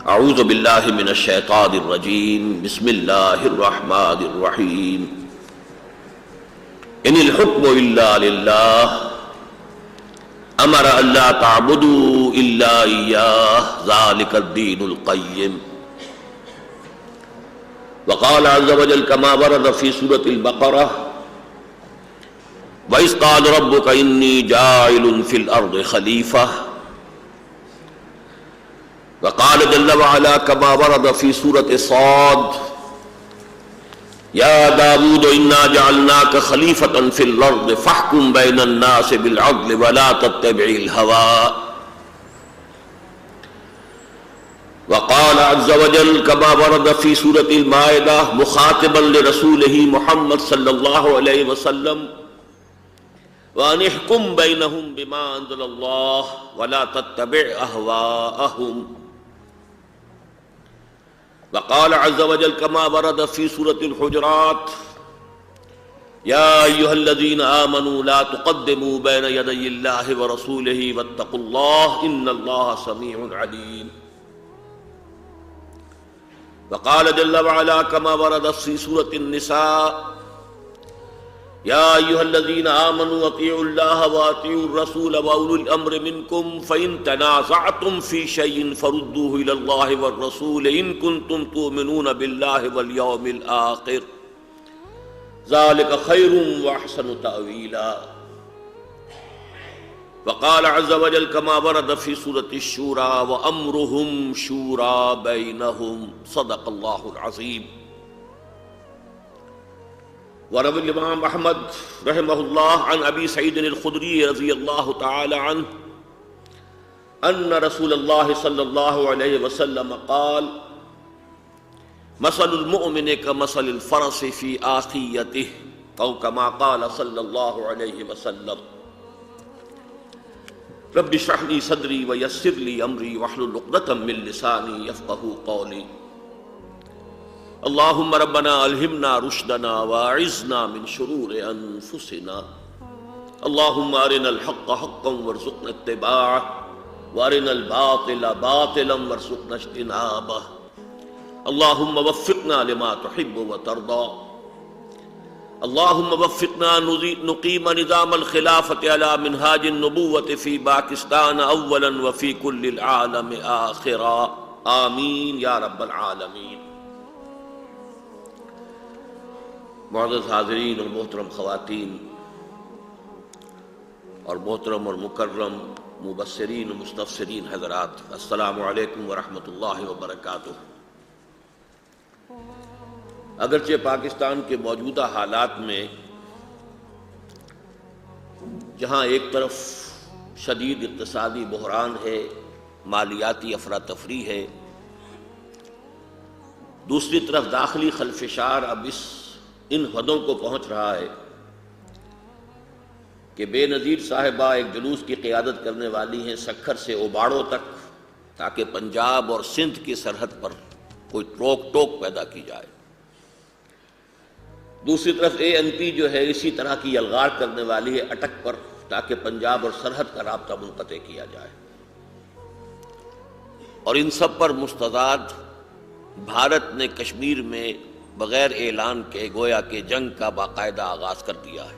اعوذ باللہ من الشیطان الرجیم بسم اللہ الرحمن الرحیم ان الحکم الا للہ امر الا تعبدوا الا ایاہ ذلک الدین القیم وقال عز وجل كما ورد في سورة البقرة وَإِذْ قَالَ رَبُّكَ إِنِّي جَاعِلٌ فِي الْأَرْضِ خَلِيفَةً وقال جل وعلا كما ورد في سورة صاد يا داود إنا جعلناك خليفة في الأرض فاحكم بين الناس بالعدل ولا تتبع الهوى وقال عز وجل كما ورد في سورة المائدة مخاطبا لرسوله محمد صلى الله عليه وسلم وأن احكم بينهم بما أنزل الله ولا تتبع أهواءهم وقال عز وجل كما ورد في سورة الحجرات يا أيها الذين آمنوا لا تقدموا بين يدي الله ورسوله واتقوا الله إن الله سميع عليم وقال جل وعلا كما ورد في سورة النساء يا أيها الذين آمنوا اطيعوا الله واطيعوا الرسول وأولي الأمر منكم فإن تنازعتم في شيء فردوه إلى الله والرسول إن كنتم تؤمنون بالله واليوم الآخر ذلك خير وأحسن تأويلا وقال عز وجل كما ورد في سورة الشورى وأمرهم شورى بينهم صدق الله العظيم وروى الإمام أحمد رحمه الله عن أبي سعيد الخدري رضي الله تعالى عنه أن رسول الله صلى الله عليه وسلم قال مثل المؤمن كمثل الفرس في آخيته أو كما قال صلى الله عليه وسلم رب اشرح لي صدري ويسر لي أمري واحلل عقدة من لساني يفقهوا قولي اللهم ربنا الہمنا رشدنا واعذنا من شرور انفسنا اللهم ارنا الحق حقا وارزقنا اتباعه وارنا الباطل باطلا وارزقنا اجتنابه اللهم وفقنا لما تحب وترضى اللهم وفقنا نقيم نظام الخلافة على منهاج النبوة في باكستان اولا وفي كل العالم آخرا آمین یا رب العالمین۔ معزز حاضرین اور محترم خواتین اور محترم اور مکرم مبصرین و مستفسرین حضرات، السلام علیکم ورحمۃ اللہ وبرکاتہ۔ اگرچہ پاکستان کے موجودہ حالات میں جہاں ایک طرف شدید اقتصادی بحران ہے، مالیاتی افراتفری ہے، دوسری طرف داخلی خلفشار اب ان حدوں کو پہنچ رہا ہے کہ بے نظیر صاحبہ ایک جلوس کی قیادت کرنے والی ہیں سکھر سے اوباڑوں تک، تاکہ پنجاب اور سندھ کی سرحد پر کوئی روک ٹوک پیدا کی جائے۔ دوسری طرف ANP جو ہے اسی طرح کی یلغار کرنے والی ہے اٹک پر، تاکہ پنجاب اور سرحد کا رابطہ منقطع کیا جائے۔ اور ان سب پر مستضاد بھارت نے کشمیر میں بغیر اعلان کے گویا کہ جنگ کا باقاعدہ آغاز کر دیا ہے۔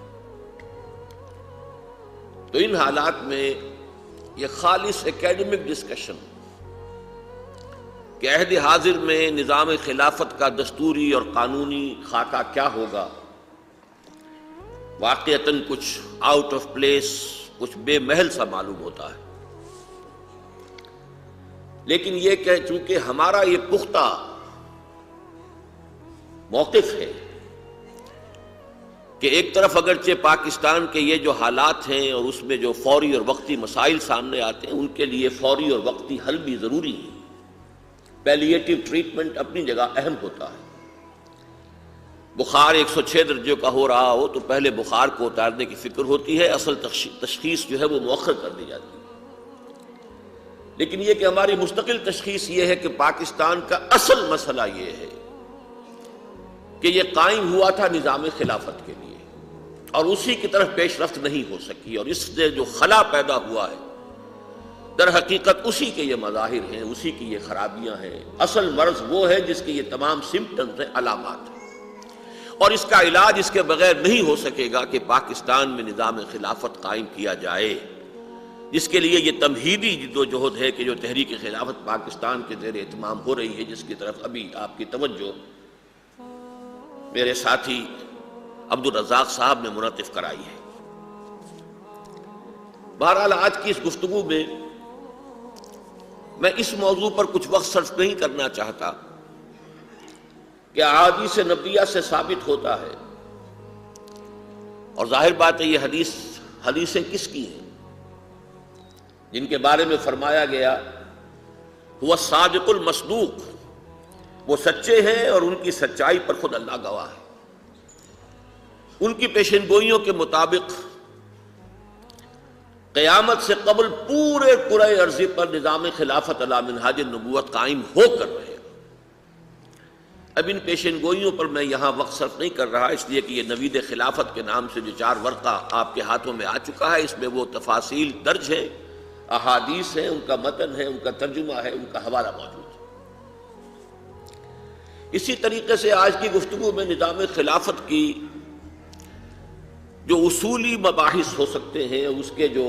تو ان حالات میں یہ خالص اکیڈمک ڈسکشن کہ عہد حاضر میں نظام خلافت کا دستوری اور قانونی خاکہ کیا ہوگا، واقعتاً کچھ آؤٹ آف پلیس، کچھ بے محل سا معلوم ہوتا ہے۔ لیکن یہ کہ چونکہ ہمارا یہ پختہ موقف ہے کہ ایک طرف اگرچہ پاکستان کے یہ جو حالات ہیں اور اس میں جو فوری اور وقتی مسائل سامنے آتے ہیں ان کے لیے فوری اور وقتی حل بھی ضروری ہے۔ پیلیٹیو ٹریٹمنٹ اپنی جگہ اہم ہوتا ہے۔ بخار 106 درجے کا ہو رہا ہو تو پہلے بخار کو اتارنے کی فکر ہوتی ہے، اصل تشخیص جو ہے وہ مؤخر کر دی جاتی ہے۔ لیکن یہ کہ ہماری مستقل تشخیص یہ ہے کہ پاکستان کا اصل مسئلہ یہ ہے کہ یہ قائم ہوا تھا نظام خلافت کے لیے اور اسی کی طرف پیش رفت نہیں ہو سکی، اور اس سے جو خلا پیدا ہوا ہے در حقیقت اسی کے یہ مظاہر ہیں، اسی کی یہ خرابیاں ہیں۔ اصل مرض وہ ہے جس کی یہ تمام سمپٹمز ہیں، علامات ہیں، اور اس کا علاج اس کے بغیر نہیں ہو سکے گا کہ پاکستان میں نظام خلافت قائم کیا جائے، جس کے لیے یہ تمہیدی جد و جہد ہے کہ جو تحریک خلافت پاکستان کے زیر اہتمام ہو رہی ہے، جس کی طرف ابھی آپ کی توجہ میرے ساتھی عبدالرزاق صاحب نے منعطف کرائی ہے۔ بہرحال آج کی اس گفتگو میں اس موضوع پر کچھ وقت صرف نہیں کرنا چاہتا کہ احادیث نبویہ سے ثابت ہوتا ہے، اور ظاہر بات ہے یہ حدیثیں کس کی ہیں؟ جن کے بارے میں فرمایا گیا هو الصادق المصدوق، وہ سچے ہیں اور ان کی سچائی پر خود اللہ گواہ ہے۔ ان کی پیشن گوئیوں کے مطابق قیامت سے قبل پورے کرۂ ارضی پر نظام خلافت علی منہاج النبوت قائم ہو کر رہے گا۔ اب ان پیشن گوئیوں پر میں یہاں وقت صرف نہیں کر رہا، اس لیے کہ یہ نوید خلافت کے نام سے جو 4 ورقہ آپ کے ہاتھوں میں آ چکا ہے، اس میں وہ تفاصیل درج ہے، احادیث ہیں، ان کا متن ہے، ان کا ترجمہ ہے، ان کا حوالہ موجود ہے۔ اسی طریقے سے آج کی گفتگو میں نظام خلافت کی جو اصولی مباحث ہو سکتے ہیں، اس کے جو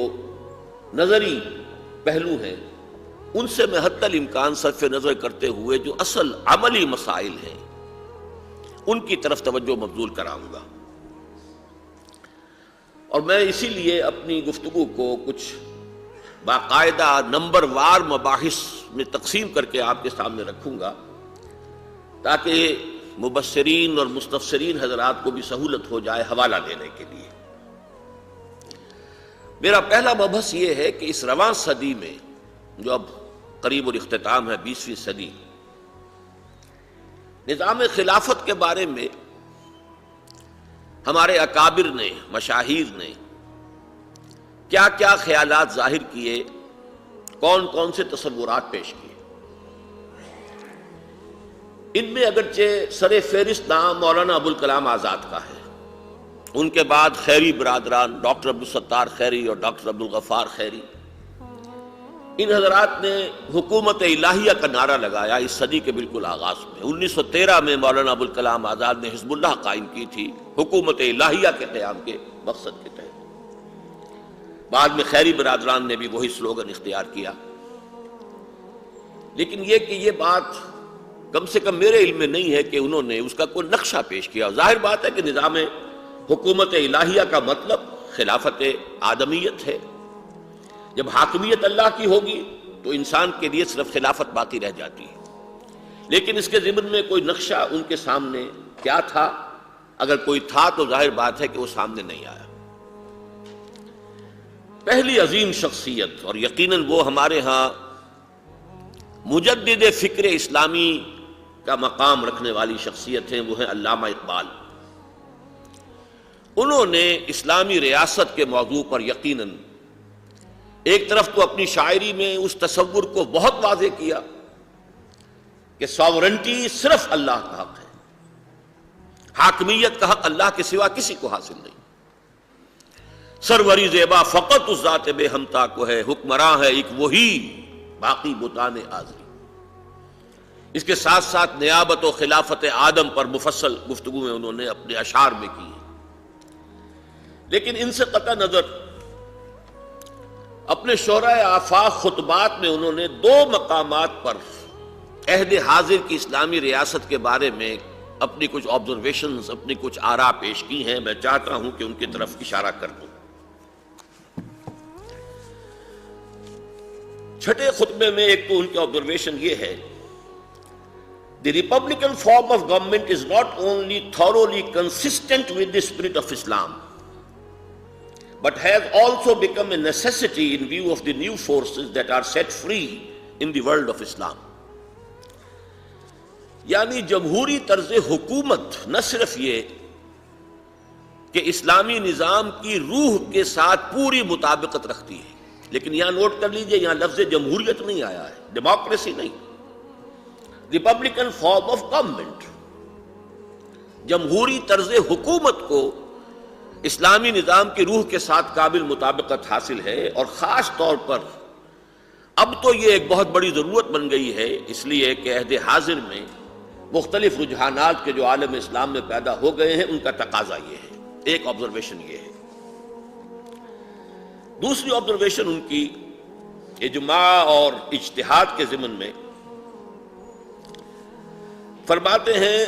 نظری پہلو ہیں، ان سے میں حتی الامکان صرف نظر کرتے ہوئے جو اصل عملی مسائل ہیں ان کی طرف توجہ مبذول کراؤں گا، اور میں اسی لیے اپنی گفتگو کو کچھ باقاعدہ نمبر وار مباحث میں تقسیم کر کے آپ کے سامنے رکھوں گا، تاکہ مبصرین اور مستفسرین حضرات کو بھی سہولت ہو جائے حوالہ دینے کے لیے۔ میرا پہلا مبحث یہ ہے کہ اس رواں صدی میں جو اب قریب الاختتام ہے، 20ویں صدی، نظام خلافت کے بارے میں ہمارے اکابر نے، مشاہیر نے کیا کیا خیالات ظاہر کیے، کون کون سے تصورات پیش کیے۔ ان میں اگرچہ سر فہرست نام مولانا ابوالکلام آزاد کا ہے، ان کے بعد خیری برادران ڈاکٹر عبدالستار خیری اور ڈاکٹر عبدالغفار خیری، ان حضرات نے حکومت الہیہ کا نعرہ لگایا اس صدی کے بالکل آغاز میں۔ 1913 میں مولانا ابوالکلام آزاد نے حزب اللہ قائم کی تھی حکومت الہیہ کے قیام کے مقصد کے تحت۔ بعد میں خیری برادران نے بھی وہی سلوگن اختیار کیا، لیکن یہ بات کم سے کم میرے علم میں نہیں ہے کہ انہوں نے اس کا کوئی نقشہ پیش کیا۔ ظاہر بات ہے کہ نظام حکومت الہیہ کا مطلب خلافت آدمیت ہے۔ جب حاکمیت اللہ کی ہوگی تو انسان کے لیے صرف خلافت باقی رہ جاتی ہے، لیکن اس کے ضمن میں کوئی نقشہ ان کے سامنے کیا تھا؟ اگر کوئی تھا تو ظاہر بات ہے کہ وہ سامنے نہیں آیا۔ پہلی عظیم شخصیت، اور یقیناً وہ ہمارے ہاں مجدد فکر اسلامی کا مقام رکھنے والی شخصیت ہیں، وہ ہیں علامہ اقبال۔ انہوں نے اسلامی ریاست کے موضوع پر یقیناً ایک طرف تو اپنی شاعری میں اس تصور کو بہت واضح کیا کہ ساورنٹی صرف اللہ کا حق ہے، حاکمیت کا حق اللہ کے سوا کسی کو حاصل نہیں، سروری زیبا فقط اس ذات بے ہمتا کو ہے، حکمراں ہے ایک وہی باقی بتان آزری۔ اس کے ساتھ ساتھ نیابت و خلافت آدم پر مفصل گفتگو میں انہوں نے اپنے اشعار میں کی ہے، لیکن ان سے قطع نظر اپنے شورۂ آفاق خطبات میں انہوں نے 2 مقامات پر عہد حاضر کی اسلامی ریاست کے بارے میں اپنی کچھ آبزرویشنز، اپنی کچھ آراء پیش کی ہیں۔ میں چاہتا ہوں کہ ان کی طرف اشارہ کر دوں۔ چھٹے خطبے میں ایک تو ان کی آبزرویشن یہ ہے: The Republican form of government is not only thoroughly consistent with the spirit of Islam, but has also become a necessity in view of the new forces that are set free in the world of Islam. یعنی جمہوری طرز حکومت نہ صرف یہ کہ اسلامی نظام کی روح کے ساتھ پوری مطابقت رکھتی ہے، لیکن یہاں نوٹ کر لیجئے، یہاں لفظ جمہوریت نہیں آیا ہے، ڈیموکریسی نہیں، ریپبلکن فارم آف گورنمنٹ، جمہوری طرز حکومت کو اسلامی نظام کی روح کے ساتھ قابل مطابقت حاصل ہے، اور خاص طور پر اب تو یہ ایک بہت بڑی ضرورت بن گئی ہے، اس لیے کہ عہد حاضر میں مختلف رجحانات کے جو عالم اسلام میں پیدا ہو گئے ہیں ان کا تقاضا یہ ہے۔ ایک آبزرویشن یہ ہے۔ دوسری آبزرویشن ان کی اجماع اور اجتہاد کے ضمن میں فرماتے ہیں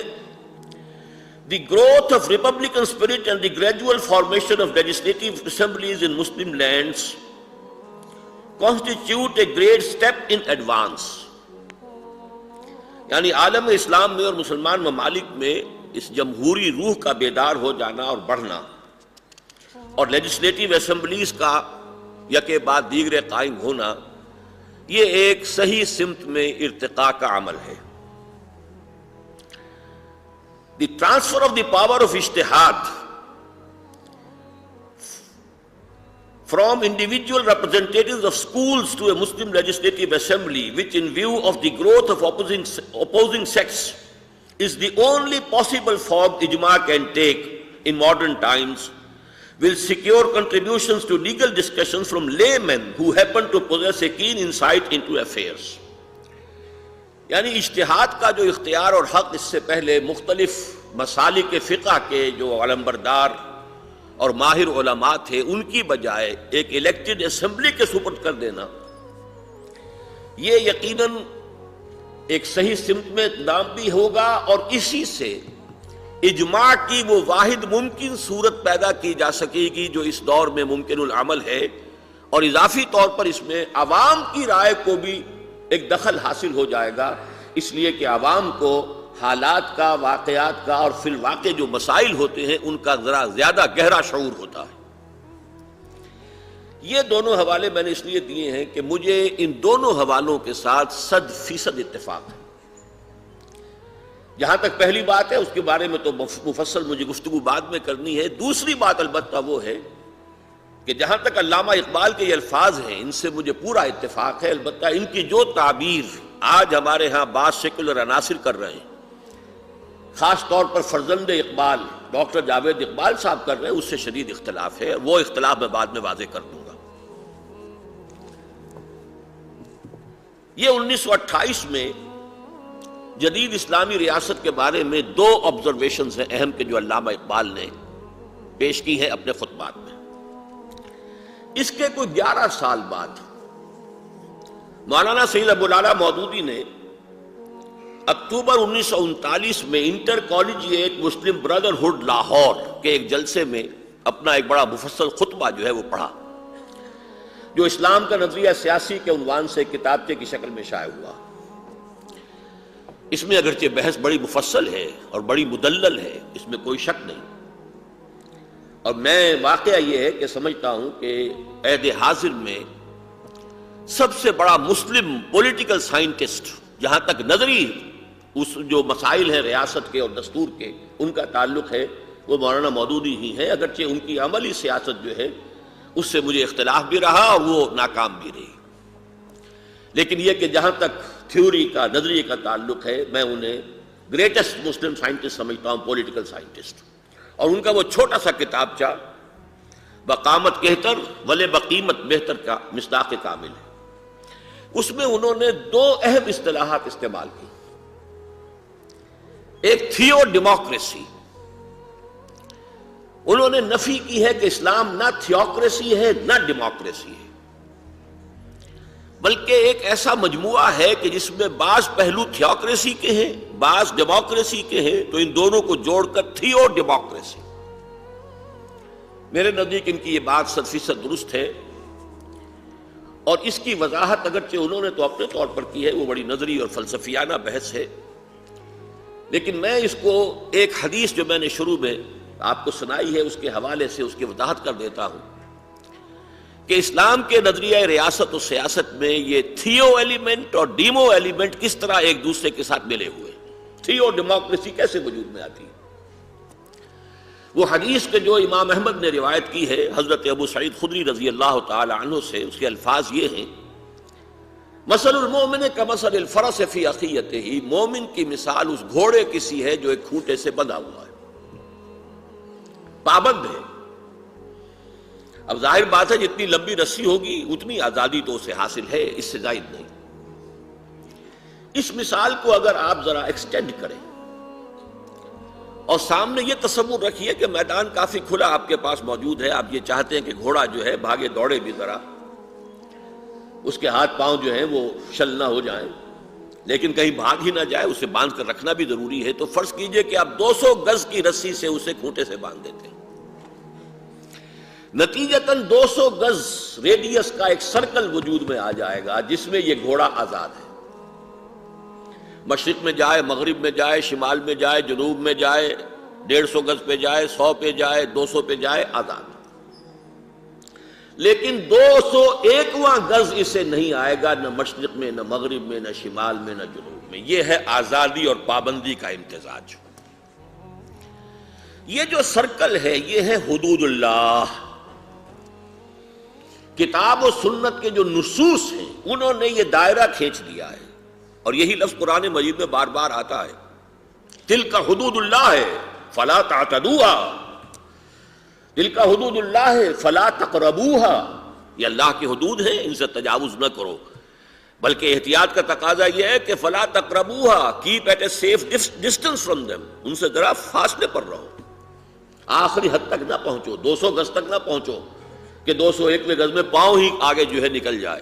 The growth of republican spirit and the gradual formation of legislative assemblies in Muslim lands constitute a great step in advance۔ یعنی عالم اسلام میں اور مسلمان ممالک میں اس جمہوری روح کا بیدار ہو جانا اور بڑھنا اور لیجسلیٹو اسمبلیز کا یکے بعد دیگرے قائم ہونا، یہ ایک صحیح سمت میں ارتقاء کا عمل ہے۔ The transfer of the power of ijtihad from individual representatives of schools to a Muslim legislative assembly, which in view of the growth of opposing sects is the only possible form ijma can take in modern times, will secure contributions to legal discussions from laymen who happen to possess a keen insight into affairs۔ یعنی اجتہاد کا جو اختیار اور حق اس سے پہلے مختلف مسالک فقہ کے جو علمبردار اور ماہر علماء تھے ان کی بجائے ایک الیکٹڈ اسمبلی کے سپرد کر دینا، یہ یقیناً ایک صحیح سمت میں اقدام بھی ہوگا، اور اسی سے اجماع کی وہ واحد ممکن صورت پیدا کی جا سکے گی جو اس دور میں ممکن العمل ہے، اور اضافی طور پر اس میں عوام کی رائے کو بھی ایک دخل حاصل ہو جائے گا، اس لیے کہ عوام کو حالات کا، واقعات کا اور فی الواقع جو مسائل ہوتے ہیں ان کا ذرا زیادہ گہرا شعور ہوتا ہے۔ یہ دونوں حوالے میں نے اس لیے دیے ہیں کہ مجھے ان دونوں حوالوں کے ساتھ 100% اتفاق ہے۔ جہاں تک پہلی بات ہے اس کے بارے میں تو مفصل مجھے گفتگو بعد میں کرنی ہے۔ دوسری بات البتہ وہ ہے کہ جہاں تک علامہ اقبال کے یہ الفاظ ہیں ان سے مجھے پورا اتفاق ہے، البتہ ان کی جو تعبیر آج ہمارے ہاں بعض سیکولر عناصر کر رہے ہیں، خاص طور پر فرزند اقبال ڈاکٹر جاوید اقبال صاحب کر رہے ہیں، اس سے شدید اختلاف ہے، وہ اختلاف میں بعد میں واضح کر دوں گا۔ یہ 1928 میں جدید اسلامی ریاست کے بارے میں 2 آبزرویشنز ہیں اہم کہ جو علامہ اقبال نے پیش کی ہیں اپنے خطبات میں۔ اس کے کوئی 11 سال بعد مولانا سید ابو العلا مودودی نے اکتوبر 1939 میں انٹر کالجیٹ مسلم بردرہڈ لاہور کے ایک جلسے میں اپنا ایک بڑا مفصل خطبہ جو ہے وہ پڑھا، جو اسلام کا نظریہ سیاسی کے عنوان سے کتابچے کی شکل میں شائع ہوا۔ اس میں اگرچہ بحث بڑی مفصل ہے اور بڑی مدلل ہے، اس میں کوئی شک نہیں، اور میں واقعہ یہ ہے کہ سمجھتا ہوں کہ عہد حاضر میں سب سے بڑا مسلم پولیٹیکل سائنٹسٹ جہاں تک نظری اس جو مسائل ہیں ریاست کے اور دستور کے ان کا تعلق ہے وہ مولانا مودودی ہی ہیں، اگرچہ ان کی عملی سیاست جو ہے اس سے مجھے اختلاف بھی رہا اور وہ ناکام بھی رہی، لیکن یہ کہ جہاں تک تھیوری کا نظریے کا تعلق ہے میں انہیں گریٹسٹ مسلم سائنٹسٹ سمجھتا ہوں، پولیٹیکل سائنٹسٹ، اور ان کا وہ چھوٹا سا کتابچہ بقامت کہتر ولے بقیمت بہتر کا مصداق کامل ہے، اس میں انہوں نے 2 اہم اصطلاحات استعمال کی۔ ایک تھیو ڈیموکریسی، انہوں نے نفی کی ہے کہ اسلام نہ تھیوکریسی ہے نہ ڈیموکریسی ہے، بلکہ ایک ایسا مجموعہ ہے کہ جس میں بعض پہلو تھیوکریسی کے ہیں بعض ڈیموکریسی کے ہیں، تو ان دونوں کو جوڑ کر تھیو ڈیموکریسی۔ میرے نزدیک ان کی یہ بات 100% درست ہے، اور اس کی وضاحت اگرچہ انہوں نے تو اپنے طور پر کی ہے، وہ بڑی نظری اور فلسفیانہ بحث ہے، لیکن میں اس کو ایک حدیث جو میں نے شروع میں آپ کو سنائی ہے اس کے حوالے سے اس کی وضاحت کر دیتا ہوں کہ اسلام کے نظریہ ریاست و سیاست میں یہ تھیو ایلیمنٹ اور ڈیمو ایلیمنٹ کس طرح ایک دوسرے کے ساتھ ملے ہوئے، تھیو ڈیموکریسی کیسے وجود میں آتی ہے۔ وہ حدیث کے جو امام احمد نے روایت کی ہے حضرت ابو سعید خدری رضی اللہ تعالی عنہ سے، اس کے الفاظ یہ ہیں: مثل المؤمن کمثل الفرس فی اخیتہ، مومن کی مثال اس گھوڑے کی سی ہے جو ایک کھوٹے سے بندھا ہوا ہے، پابند ہے، اب ظاہر بات ہے جتنی لمبی رسی ہوگی اتنی آزادی تو اسے حاصل ہے، اس سے زائد نہیں۔ اس مثال کو اگر آپ ذرا ایکسٹینڈ کریں اور سامنے یہ تصور رکھیے کہ میدان کافی کھلا آپ کے پاس موجود ہے، آپ یہ چاہتے ہیں کہ گھوڑا جو ہے بھاگے دوڑے بھی ذرا، اس کے ہاتھ پاؤں جو ہیں وہ شل نہ ہو جائیں، لیکن کہیں بھاگ ہی نہ جائے، اسے باندھ کر رکھنا بھی ضروری ہے۔ تو فرض کیجئے کہ آپ 200 گز کی رسی سے اسے کھوٹے سے باندھ دیتے ہیں، نتیجتاً 200 گز ریڈیس کا ایک سرکل وجود میں آ جائے گا جس میں یہ گھوڑا آزاد ہے، مشرق میں جائے، مغرب میں جائے، شمال میں جائے، جنوب میں جائے، 150 گز پہ جائے، 100 پہ جائے، 200 پہ جائے، آزاد۔ لیکن 201واں گز اسے نہیں آئے گا، نہ مشرق میں، نہ مغرب میں، نہ شمال میں، نہ جنوب میں۔ یہ ہے آزادی اور پابندی کا امتزاج۔ یہ جو سرکل ہے یہ ہے حدود اللہ۔ کتاب و سنت کے جو نصوص ہیں انہوں نے یہ دائرہ کھینچ دیا ہے، اور یہی لفظ قرآن مجید میں بار بار آتا ہے، تلک حدود اللہ ہے فلا تعتدوها، تلک حدود اللہ ہے فلا تقربوها، یہ اللہ کی حدود ہیں، ان سے تجاوز نہ کرو، بلکہ احتیاط کا تقاضا یہ ہے کہ فلا تقربوها، keep at a safe distance from them، ان سے ذرا فاصلے پر رہو، آخری حد تک نہ پہنچو، 200 گز تک نہ پہنچو کہ 201ویں گز میں پاؤں ہی آگے جو ہے نکل جائے۔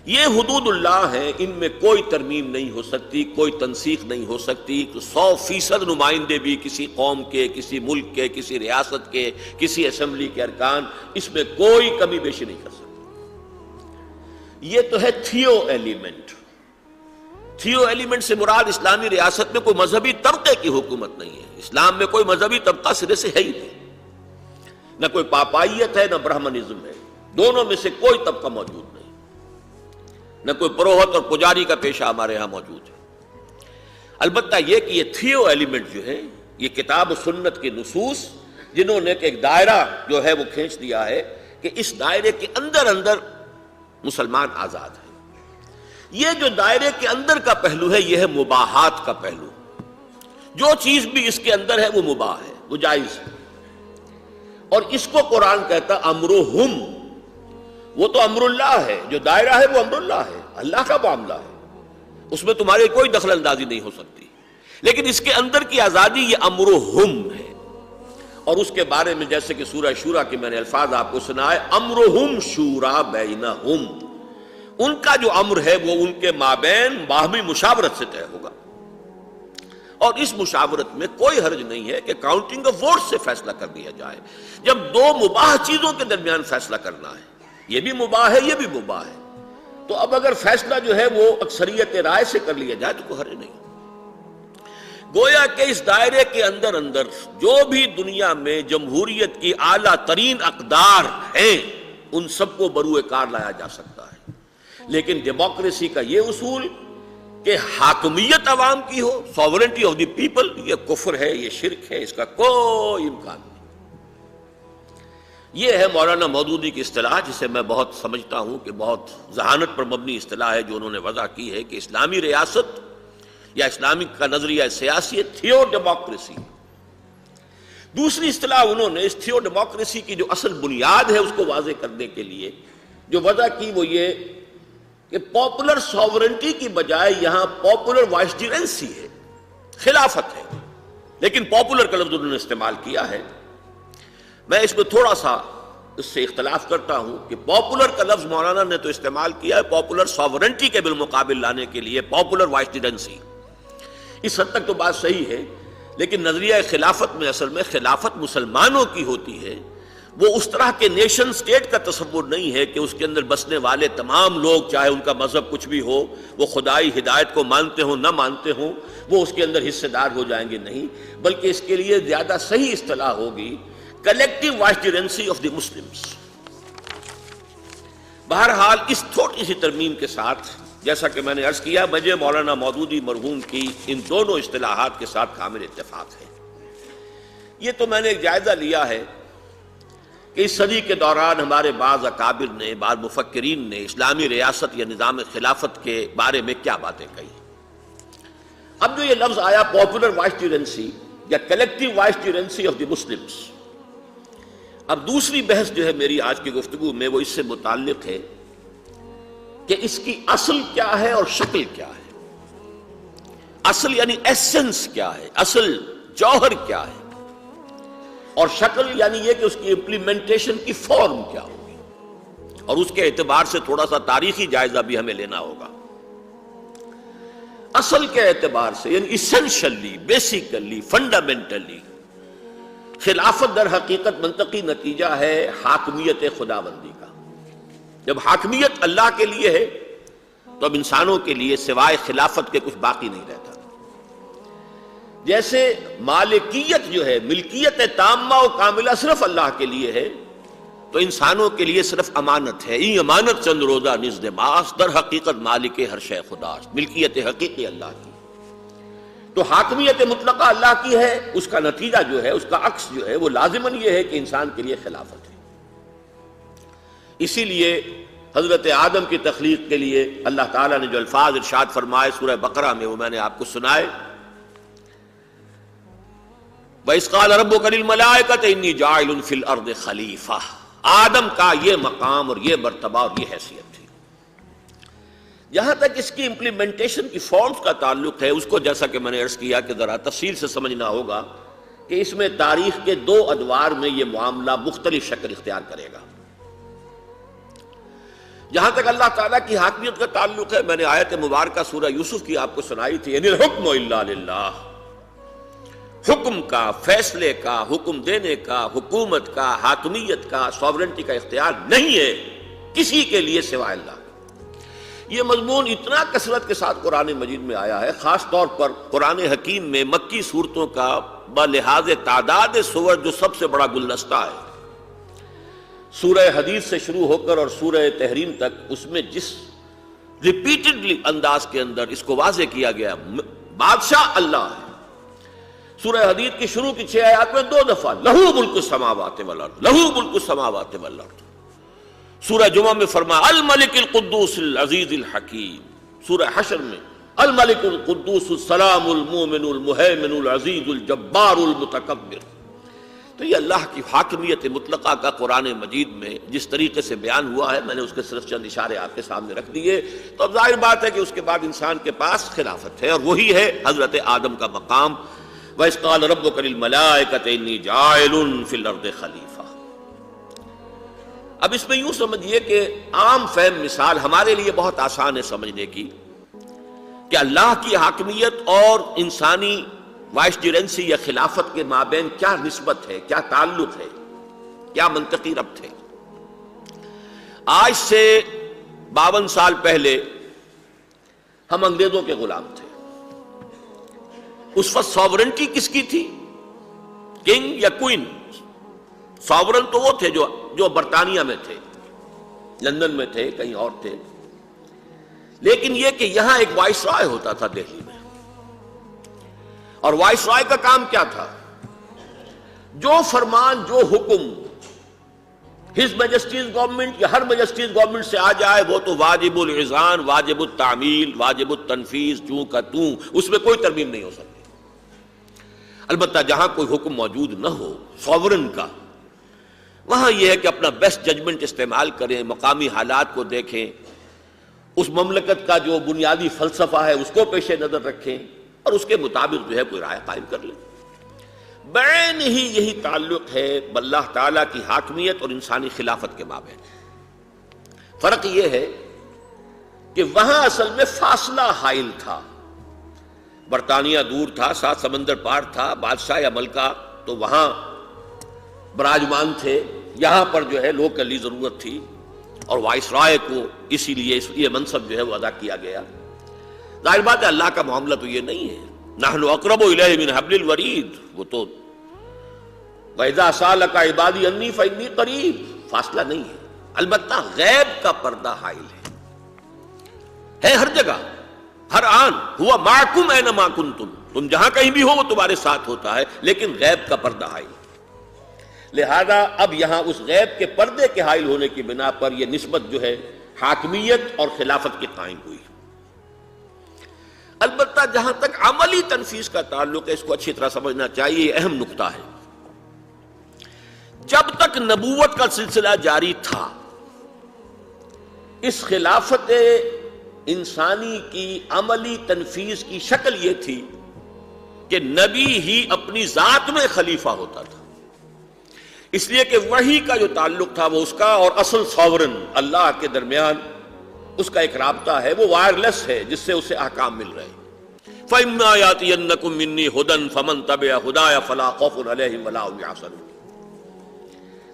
یہ حدود اللہ ہیں، ان میں کوئی ترمیم نہیں ہو سکتی، کوئی تنسیخ نہیں ہو سکتی۔ 100% نمائندے بھی کسی قوم کے، کسی ملک کے، کسی ریاست کے، کسی اسمبلی کے ارکان اس میں کوئی کمی بیشی نہیں کر سکتے۔ یہ تو ہے تھیو ایلیمنٹ۔ تھیو ایلیمنٹ سے مراد اسلامی ریاست میں کوئی مذہبی طبقے کی حکومت نہیں ہے، اسلام میں کوئی مذہبی طبقہ سرے سے ہے ہی نہیں، نہ کوئی پاپائیت ہے، نہ برہمنزم ہے، دونوں میں سے کوئی طبقہ موجود نہیں، نہ کوئی پروہت اور پجاری کا پیشہ ہمارے ہاں موجود ہے۔ البتہ یہ کہ یہ تھیو ایلیمنٹ جو ہے، یہ کتاب و سنت کے نصوص جنہوں نے ایک دائرہ جو ہے وہ کھینچ دیا ہے کہ اس دائرے کے اندر اندر مسلمان آزاد ہے۔ یہ جو دائرے کے اندر کا پہلو ہے یہ ہے مباحات کا پہلو، جو چیز بھی اس کے اندر ہے وہ مباح ہے، وہ جائز ہے، اور اس کو قرآن کہتا امرہم، وہ تو امر اللہ ہے، جو دائرہ ہے وہ امر اللہ ہے، اللہ کا معاملہ ہے، اس میں تمہاری کوئی دخل اندازی نہیں ہو سکتی، لیکن اس کے اندر کی آزادی یہ امرہم ہے۔ اور اس کے بارے میں جیسے کہ سورہ شورى کے میں نے الفاظ آپ کو سنائے، امرہم شورى بینہم، ان کا جو امر ہے وہ ان کے مابین باہمی مشاورت سے طے ہوگا، اور اس مشاورت میں کوئی حرج نہیں ہے کہ کاؤنٹنگ آف ووٹ سے فیصلہ کر دیا جائے۔ جب دو مباح چیزوں کے درمیان فیصلہ کرنا ہے، یہ بھی مباح ہے، یہ بھی مباح ہے، تو اب اگر فیصلہ جو ہے وہ اکثریت رائے سے کر لیا جائے تو کوئی حرج نہیں۔ گویا کہ اس دائرے کے اندر اندر جو بھی دنیا میں جمہوریت کی اعلیٰ ترین اقدار ہیں ان سب کو بروئے کار لایا جا سکتا ہے، لیکن ڈیموکریسی کا یہ اصول کہ حاکمیت عوام کی ہو، سوورنٹی آف دی پیپل، یہ کفر ہے، یہ شرک ہے، اس کا کوئی امکان نہیں۔ یہ ہے مولانا مودودی کی اصطلاح، جسے میں بہت سمجھتا ہوں کہ بہت ذہانت پر مبنی اصطلاح ہے جو انہوں نے وضع کی ہے کہ اسلامی ریاست یا اسلامی کا نظریہ سیاسی تھیو ڈیموکریسی۔ دوسری اصطلاح انہوں نے اس تھیو ڈیموکریسی کی جو اصل بنیاد ہے اس کو واضح کرنے کے لیے جو وضع کی وہ یہ کہ پاپولر سوورنٹی کی بجائے یہاں پاپولر وائسڈیرنسی ہے، خلافت ہے، لیکن پاپولر کا لفظ انہوں نے استعمال کیا ہے۔ میں اس میں تھوڑا سا اس سے اختلاف کرتا ہوں کہ پاپولر کا لفظ مولانا نے تو استعمال کیا ہے پاپولر سوورنٹی کے بالمقابل لانے کے لیے پاپولر وائسڈیرنسی، اس حد تک تو بات صحیح ہے، لیکن نظریہ خلافت میں اصل میں خلافت مسلمانوں کی ہوتی ہے، وہ اس طرح کے نیشن سٹیٹ کا تصور نہیں ہے کہ اس کے اندر بسنے والے تمام لوگ چاہے ان کا مذہب کچھ بھی ہو، وہ خدائی ہدایت کو مانتے ہوں نہ مانتے ہوں، وہ اس کے اندر حصے دار ہو جائیں گے، نہیں، بلکہ اس کے لیے زیادہ صحیح اصطلاح ہوگی کلیکٹیو وائسڈیرنسی آف دی مسلمز۔ بہرحال اس چھوٹی سی ترمیم کے ساتھ جیسا کہ میں نے عرض کیا مجھے مولانا مودودی مرحوم کی ان دونوں اصطلاحات کے ساتھ کامل اتفاق ہے۔ یہ تو میں نے ایک جائزہ لیا ہے کہ اس صدی کے دوران ہمارے بعض اکابر نے، بعض مفکرین نے اسلامی ریاست یا نظام خلافت کے بارے میں کیا باتیں کہی۔ اب جو یہ لفظ آیا پاپولر وائسڈیرنسی یا کلیکٹیو وائسڈیرنسی آف دی مسلمز، اب دوسری بحث جو ہے میری آج کی گفتگو میں وہ اس سے متعلق ہے کہ اس کی اصل کیا ہے اور شکل کیا ہے. اصل یعنی ایسنس کیا ہے، اصل جوہر کیا ہے، اور شکل یعنی یہ کہ اس کی امپلیمنٹیشن کی فارم کیا ہوگی. اور اس کے اعتبار سے تھوڑا سا تاریخی جائزہ بھی ہمیں لینا ہوگا. اصل کے اعتبار سے یعنی ایسنشلی، بیسیکلی، فنڈامنٹلی خلافت در حقیقت منطقی نتیجہ ہے حاکمیت خداوندی کا. جب حاکمیت اللہ کے لیے ہے تو اب انسانوں کے لیے سوائے خلافت کے کچھ باقی نہیں رہتا. جیسے مالکیت جو ہے، ملکیت تامہ و کاملہ صرف اللہ کے لیے ہے، تو انسانوں کے لیے صرف امانت ہے. این امانت چند روزہ نزد ماس، در حقیقت مالک ہر شے خداست. ملکیت حقیقی اللہ کی. تو حاکمیت مطلقہ اللہ کی ہے، اس کا نتیجہ جو ہے، اس کا عکس جو ہے وہ لازماً یہ ہے کہ انسان کے لیے خلافت ہے. اسی لیے حضرت آدم کی تخلیق کے لیے اللہ تعالیٰ نے جو الفاظ ارشاد فرمائے سورہ بقرہ میں، وہ میں نے آپ کو سنائے. وَإِذْ قَالَ رَبُّكَ لِلْمَلَائِكَةِ إِنِّي جَاعِلٌ فِي الْأَرْضِ خَلِيفَةً. آدم کا یہ مقام اور یہ مرتبہ اور یہ حیثیت تھی. جہاں تک اس کی امپلیمنٹیشن کی فارمز کا تعلق ہے، اس کو جیسا کہ میں نے عرض کیا کہ ذرا تفصیل سے سمجھنا ہوگا کہ اس میں تاریخ کے دو ادوار میں یہ معاملہ مختلف شکل اختیار کرے گا. جہاں تک اللہ تعالیٰ کی حاکمیت کا تعلق ہے، میں نے آیت مبارکہ سورہ یوسف کی آپ کو سنائی تھی. یعنی الحکم الا للہ، حکم کا، فیصلے کا، حکم دینے کا، حکومت کا، حاکمیت کا، سوورنٹی کا اختیار نہیں ہے کسی کے لیے سوائے اللہ. یہ مضمون اتنا کثرت کے ساتھ قرآن مجید میں آیا ہے، خاص طور پر قرآن حکیم میں مکی صورتوں کا بلحاظ تعداد سور جو سب سے بڑا گلدستہ ہے. سورہ حدیث سے شروع ہو کر اور سورہ تحریم تک، اس میں جس ریپیٹڈلی انداز کے اندر اس کو واضح کیا گیا بادشاہ اللہ ہے. سورہ حدید کی شروع کی 6 آیات میں 2 دفعہ لہو ملک السماوات والارض، لہو ملک السماوات والارض. سورہ جمعہ میں فرمایا الملک القدوس العزیز الحکیم. سورہ حشر میں الملک القدوس السلام المومن المہیمن العزیز الجبار المتکبر. تو یہ اللہ کی حاکمیت مطلقہ کا قرآن مجید میں جس طریقے سے بیان ہوا ہے، میں نے اس کے صرف چند اشارے آپ کے سامنے رکھ دیے. تو اب ظاہر بات ہے کہ اس کے بعد انسان کے پاس خلافت ہے، اور وہی ہے حضرت آدم کا مقام. وَإِذْ قَالَ رَبُّكَ لِلْمَلَائِكَةِ إِنِّي جَاعِلٌ فِي الْأَرْضِ خَلِيفَةً. اب اس میں یوں سمجھیے کہ عام فہم مثال ہمارے لیے بہت آسان ہے سمجھنے کی کہ اللہ کی حاکمیت اور انسانی وائسڈیرنسی یا خلافت کے مابین کیا نسبت ہے، کیا تعلق ہے، کیا منطقی ربط ہے. آج سے 52 سال پہلے ہم انگریزوں کے غلام تھے. اس وقت ساورنٹی کس کی تھی؟ کنگ یا کوئن؟ ساورن تو وہ تھے جو برطانیہ میں تھے، لندن میں تھے، کہیں اور تھے. لیکن یہ کہ یہاں ایک وائس رائے ہوتا تھا دہلی میں، اور وائس رائے کا کام کیا تھا؟ جو فرمان، جو حکم ہز میجسٹیز گورنمنٹ یا ہر میجسٹیز گورنمنٹ سے آ جائے وہ تو واجب الاذعان، واجب التعمیل، واجب التنفیذ، چوں کا توں، اس میں کوئی ترمیم نہیں ہو سکتی. البتہ جہاں کوئی حکم موجود نہ ہو سوورن کا، وہاں یہ ہے کہ اپنا بیسٹ ججمنٹ استعمال کریں، مقامی حالات کو دیکھیں، اس مملکت کا جو بنیادی فلسفہ ہے اس کو پیش نظر رکھیں، اور اس کے مطابق جو ہے کوئی رائے قائم کر لیں. بعین ہی یہی تعلق ہے اللہ تعالیٰ کی حاکمیت اور انسانی خلافت کے مابین. فرق یہ ہے کہ وہاں اصل میں فاصلہ حائل تھا. برطانیہ دور تھا، 7 سمندر پار تھا، بادشاہ یا ملکہ تو وہاں براجمان تھے. یہاں پر جو ہے لوکلی ضرورت تھی، اور وائس رائے کو اسی لیے یہ منصب جو ہے وہ ادا کیا گیا. ظاہر بات ہے اللہ کا معاملہ تو یہ نہیں ہے. نحن اقرب الیہ من حبل الورید، وہ تو وَإِذَا سَأَلَكَ عِبَادِي عَنِّي فَإِنِّي قَرِيبٌ، فاصلہ نہیں ہے. البتہ غیب کا پردہ حائل ہے ہر جگہ، ہر آن. ہوا معکم اینما کنتم، تم جہاں کہیں بھی ہو وہ تمہارے ساتھ ہوتا ہے، لیکن غیب کا پردہ حائل. لہذا اب یہاں اس غیب کے پردے کے حائل ہونے کی بنا پر یہ نسبت جو ہے حاکمیت اور خلافت کی قائم ہوئی. البتہ جہاں تک عملی تنفیذ کا تعلق ہے، اس کو اچھی طرح سمجھنا چاہیے، یہ اہم نقطہ ہے. جب تک نبوت کا سلسلہ جاری تھا، اس خلافت انسانی کی عملی تنفیذ کی شکل یہ تھی کہ نبی ہی اپنی ذات میں خلیفہ ہوتا تھا، اس لیے کہ وحی کا جو تعلق تھا وہ اس کا اور اصل ساورن اللہ کے درمیان اس کا ایک رابطہ ہے، وہ وائرلیس ہے جس سے اسے احکام مل رہے ہیں۔ فَإِمَّا يَأْتِيَنَّكُم مِّنِّي هُدًى فَمَن تَبِعَ هُدَايَ فَلَا خَوْفٌ عَلَيْهِمْ وَلَا هُمْ يَحْزَنُونَ۔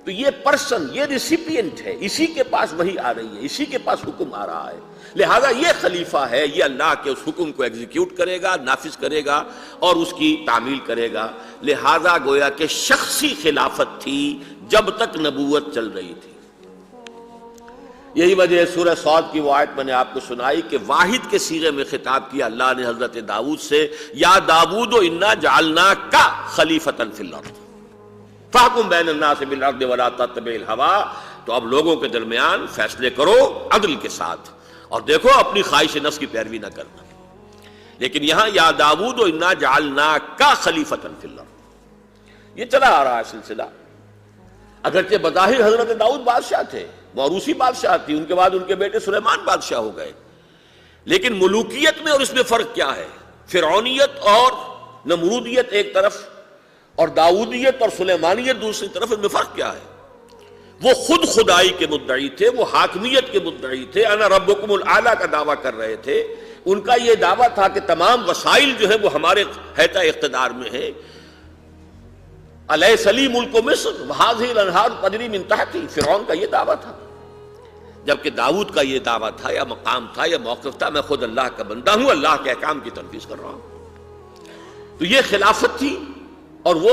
تو یہ پرسن، یہ ریسیپینٹ ہے، اسی کے پاس وحی آ رہی ہے، اسی کے پاس حکم آ رہا ہے، لہذا یہ خلیفہ ہے، یہ اللہ کے اس حکم کو ایگزیکیوٹ کرے گا، نافذ کرے گا اور اس کی تعمیل کرے گا، لہذا گویا کہ شخصی خلافت تھی جب تک نبوت چل رہی تھی۔ یہی وجہ ہے سورہ صاد کی وہ آیت میں نے آپ کو سنائی کہ واحد کے صیغے میں خطاب کیا اللہ نے حضرت داؤد سے، یا داؤد انا جعلناک خلیفۃ فی الارض فاحکم بین الناس بالعدل ولا تتبع الہویٰ۔ تو اب لوگوں کے درمیان فیصلے کرو عدل کے ساتھ، اور دیکھو اپنی خواہش نفس کی پیروی نہ کرنا۔ لیکن یہاں یا داؤد انا جعلناک خلیفۃ فی الارض، یہ چلا آ رہا ہے سلسلہ۔ اگرچہ بظاہر حضرت داؤد بادشاہ تھے، موروثی بادشاہ تھی، ان کے بعد ان کے بیٹے سلیمان بادشاہ ہو گئے، لیکن ملوکیت میں اور اس میں فرق کیا ہے؟ فرعونیت اور نمرودیت ایک طرف اور داؤدیت اور سلیمانیت دوسری طرف، ان میں فرق کیا ہے؟ وہ خود خدائی کے مدعی تھے، وہ حاکمیت کے مدعی تھے، انا ربکم الاعلیٰ کا دعویٰ کر رہے تھے، ان کا یہ دعویٰ تھا کہ تمام وسائل جو ہے وہ ہمارے حیطہ اقتدار میں ہیں، الیس لی ملک مصر وہذہ الانہار تجری من تحتی، فرعون کا یہ دعویٰ تھا، جبکہ داؤد کا یہ دعویٰ تھا یا مقام تھا یا موقف تھا، میں خود اللہ کا بندہ ہوں، اللہ کے احکام کی تنفیذ کر رہا ہوں۔ تو یہ خلافت تھی اور وہ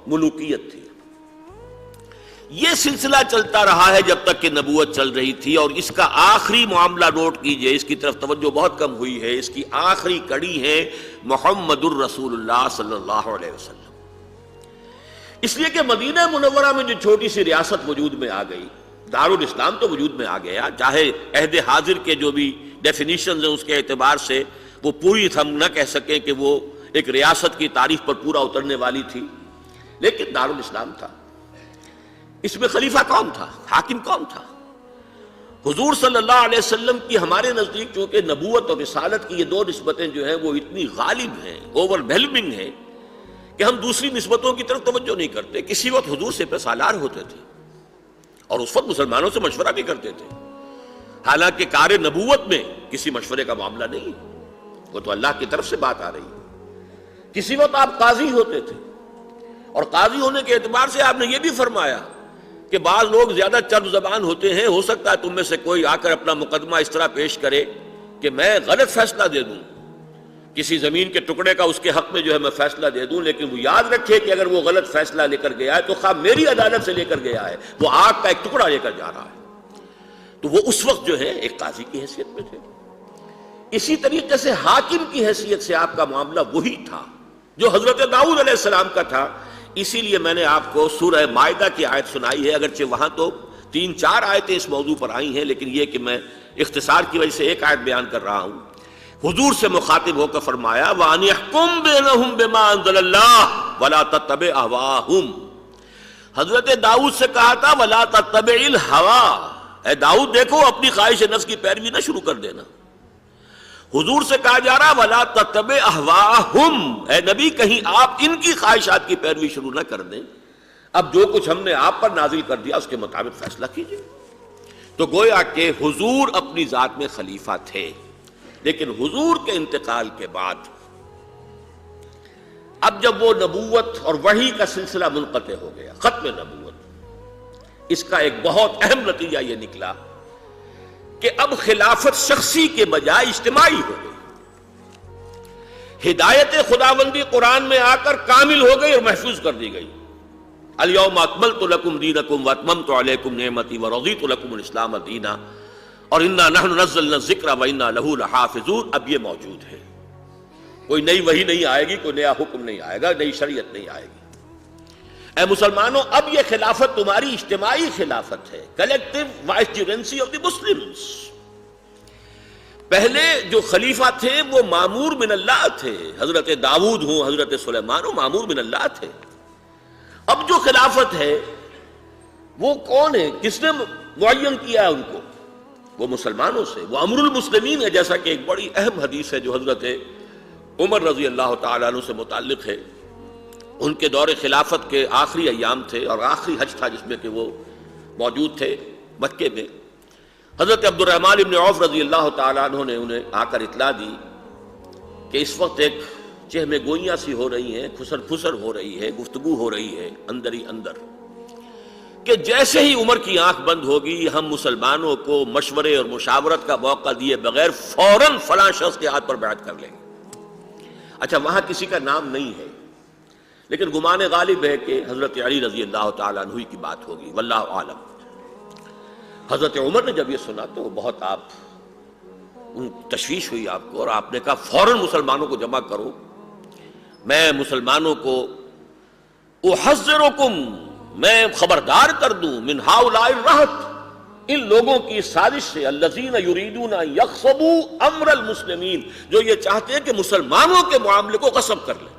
ملوکیت تھی۔ یہ سلسلہ چلتا رہا ہے جب تک کہ نبوت چل رہی تھی، اور اس کا آخری معاملہ نوٹ کیجئے، اس کی طرف توجہ بہت کم ہوئی ہے، اس کی آخری کڑی ہے محمد الرسول اللہ صلی اللہ علیہ وسلم۔ اس لیے کہ مدینہ منورہ میں جو چھوٹی سی ریاست وجود میں آ گئی، دارالاسلام تو وجود میں آ گیا، چاہے عہد حاضر کے جو بھی ڈیفینیشنز ہیں اس کے اعتبار سے وہ پوری ہم نہ کہہ سکیں کہ وہ ایک ریاست کی تعریف پر پورا اترنے والی تھی، لیکن دارالاسلام تھا۔ اس میں خلیفہ کون تھا؟ حاکم کون تھا؟ حضور صلی اللہ علیہ وسلم کی ہمارے نزدیک چونکہ نبوت اور رسالت کی یہ دو نسبتیں جو ہیں وہ اتنی غالب ہیں، اوور ویلمنگ ہیں، کہ ہم دوسری نسبتوں کی طرف توجہ نہیں کرتے۔ کسی وقت حضور سے سالار ہوتے تھے اور اس وقت مسلمانوں سے مشورہ بھی کرتے تھے، حالانکہ کار نبوت میں کسی مشورے کا معاملہ نہیں، وہ تو اللہ کی طرف سے بات آ رہی ہے۔ کسی وقت آپ قاضی ہوتے تھے، اور قاضی ہونے کے اعتبار سے آپ نے یہ بھی فرمایا کہ بعض لوگ زیادہ چرب زبان ہوتے ہیں، ہو سکتا ہے تم میں سے کوئی آ کر اپنا مقدمہ اس طرح پیش کرے کہ میں غلط فیصلہ دے دوں، کسی زمین کے ٹکڑے کا اس کے حق میں جو ہے میں فیصلہ دے دوں، لیکن وہ یاد رکھے کہ اگر وہ غلط فیصلہ لے کر گیا ہے تو خواہ میری عدالت سے لے کر گیا ہے، وہ آگ کا ایک ٹکڑا لے کر جا رہا ہے۔ تو وہ اس وقت جو ہے ایک قاضی کی حیثیت میں تھے۔ اسی طریقے سے حاکم کی حیثیت سے آپ کا معاملہ وہی تھا جو حضرت داؤد علیہ السلام کا تھا۔ اسی لیے میں نے آپ کو سورہ مائدہ کی آیت سنائی ہے، اگرچہ وہاں تو 3-4 آیتیں اس موضوع پر آئی ہیں، لیکن یہ کہ میں اختصار کی وجہ سے ایک آیت بیان کر رہا ہوں۔ حضور سے مخاطب ہو کر فرمایا وَأَنِ احْكُم بَيْنَهُم بِمَا أَنزَلَ اللَّهُ وَلَا تَتَّبِعْ أَهْوَاءَهُمْ۔ حضرت داؤد سے کہا تھا وَلَا تَتَّبِعِ الْهَوَىٰ، اے داؤد دیکھو اپنی خواہش نفس کی پیروی نہ شروع کر دینا۔ حضور سے کہا جا رہا وَلَا تَتَّبِعْ أَهْوَاءَهُمْ، اے نبی کہیں آپ ان کی خواہشات کی پیروی شروع نہ کر دیں، اب جو کچھ ہم نے آپ پر نازل کر دیا اس کے مطابق فیصلہ کیجیے۔ تو گویا کہ حضور اپنی ذات میں خلیفہ تھے، لیکن حضور کے انتقال کے بعد اب جب وہ نبوت اور وحی کا سلسلہ منقطع ہو گیا، ختم نبوت، اس کا ایک بہت اہم نتیجہ یہ نکلا کہ اب خلافت شخصی کے بجائے اجتماعی ہو گئی۔ ہدایت خداوندی قرآن میں آ کر کامل ہو گئی اور محفوظ کر دی گئی۔ الیوم اکملت لکم دینکم واتممت علیکم نعمتی ورضیت لکم الاسلام دینا، اور انا نحن نزلنا الذکر وانا لہ لحافظون، اب یہ موجود ہے۔ کوئی نئی وحی نہیں آئے گی، کوئی نیا حکم نہیں آئے گا، نئی شریعت نہیں آئے گی۔ اے مسلمانوں، اب یہ خلافت تمہاری اجتماعی خلافت ہے، کلیکٹیو وائسجرنسی آف دی مسلمز۔ پہلے جو خلیفہ تھے وہ مامور من اللہ تھے، حضرت داؤد ہوں، حضرت سلیمان ہوں، مامور من اللہ تھے۔ اب جو خلافت ہے وہ کون ہے؟ کس نے معین کیا ہے ان کو؟ وہ مسلمانوں سے، وہ امر المسلمین ہے، جیسا کہ ایک بڑی اہم حدیث ہے جو حضرت عمر رضی اللہ تعالیٰ عنہ سے متعلق ہے۔ ان کے دور خلافت کے آخری ایام تھے اور آخری حج تھا جس میں کہ وہ موجود تھے مکے میں۔ حضرت عبد الرحمن بن عوف رضی اللہ تعالیٰ عنہ نے انہیں آ کر اطلاع دی کہ اس وقت ایک چہمے گوئیاں سی ہو رہی ہیں، کھسر پھسر ہو رہی ہے، گفتگو ہو رہی ہے اندر ہی اندر، کہ جیسے ہی عمر کی آنکھ بند ہوگی ہم مسلمانوں کو مشورے اور مشاورت کا موقع دیے بغیر فوراً فلاں شخص کے ہاتھ پر بیعت کر لیں گے۔ اچھا، وہاں کسی کا نام نہیں ہے، لیکن گمان غالب ہے کہ حضرت علی رضی اللہ تعالیٰ عنہ کی بات ہوگی، واللہ عالم۔ حضرت عمر نے جب یہ سنا تو بہت تشویش ہوئی آپ کو، اور آپ نے کہا فوراً مسلمانوں کو جمع کرو، میں مسلمانوں کو احذرکم، میں خبردار کر دوں، من ہؤلاء الرہط، ان لوگوں کی سازش سے، الذین یریدون ان یغصبوا امر المسلمین، جو یہ چاہتے ہیں کہ مسلمانوں کے معاملے کو غصب کر لیں۔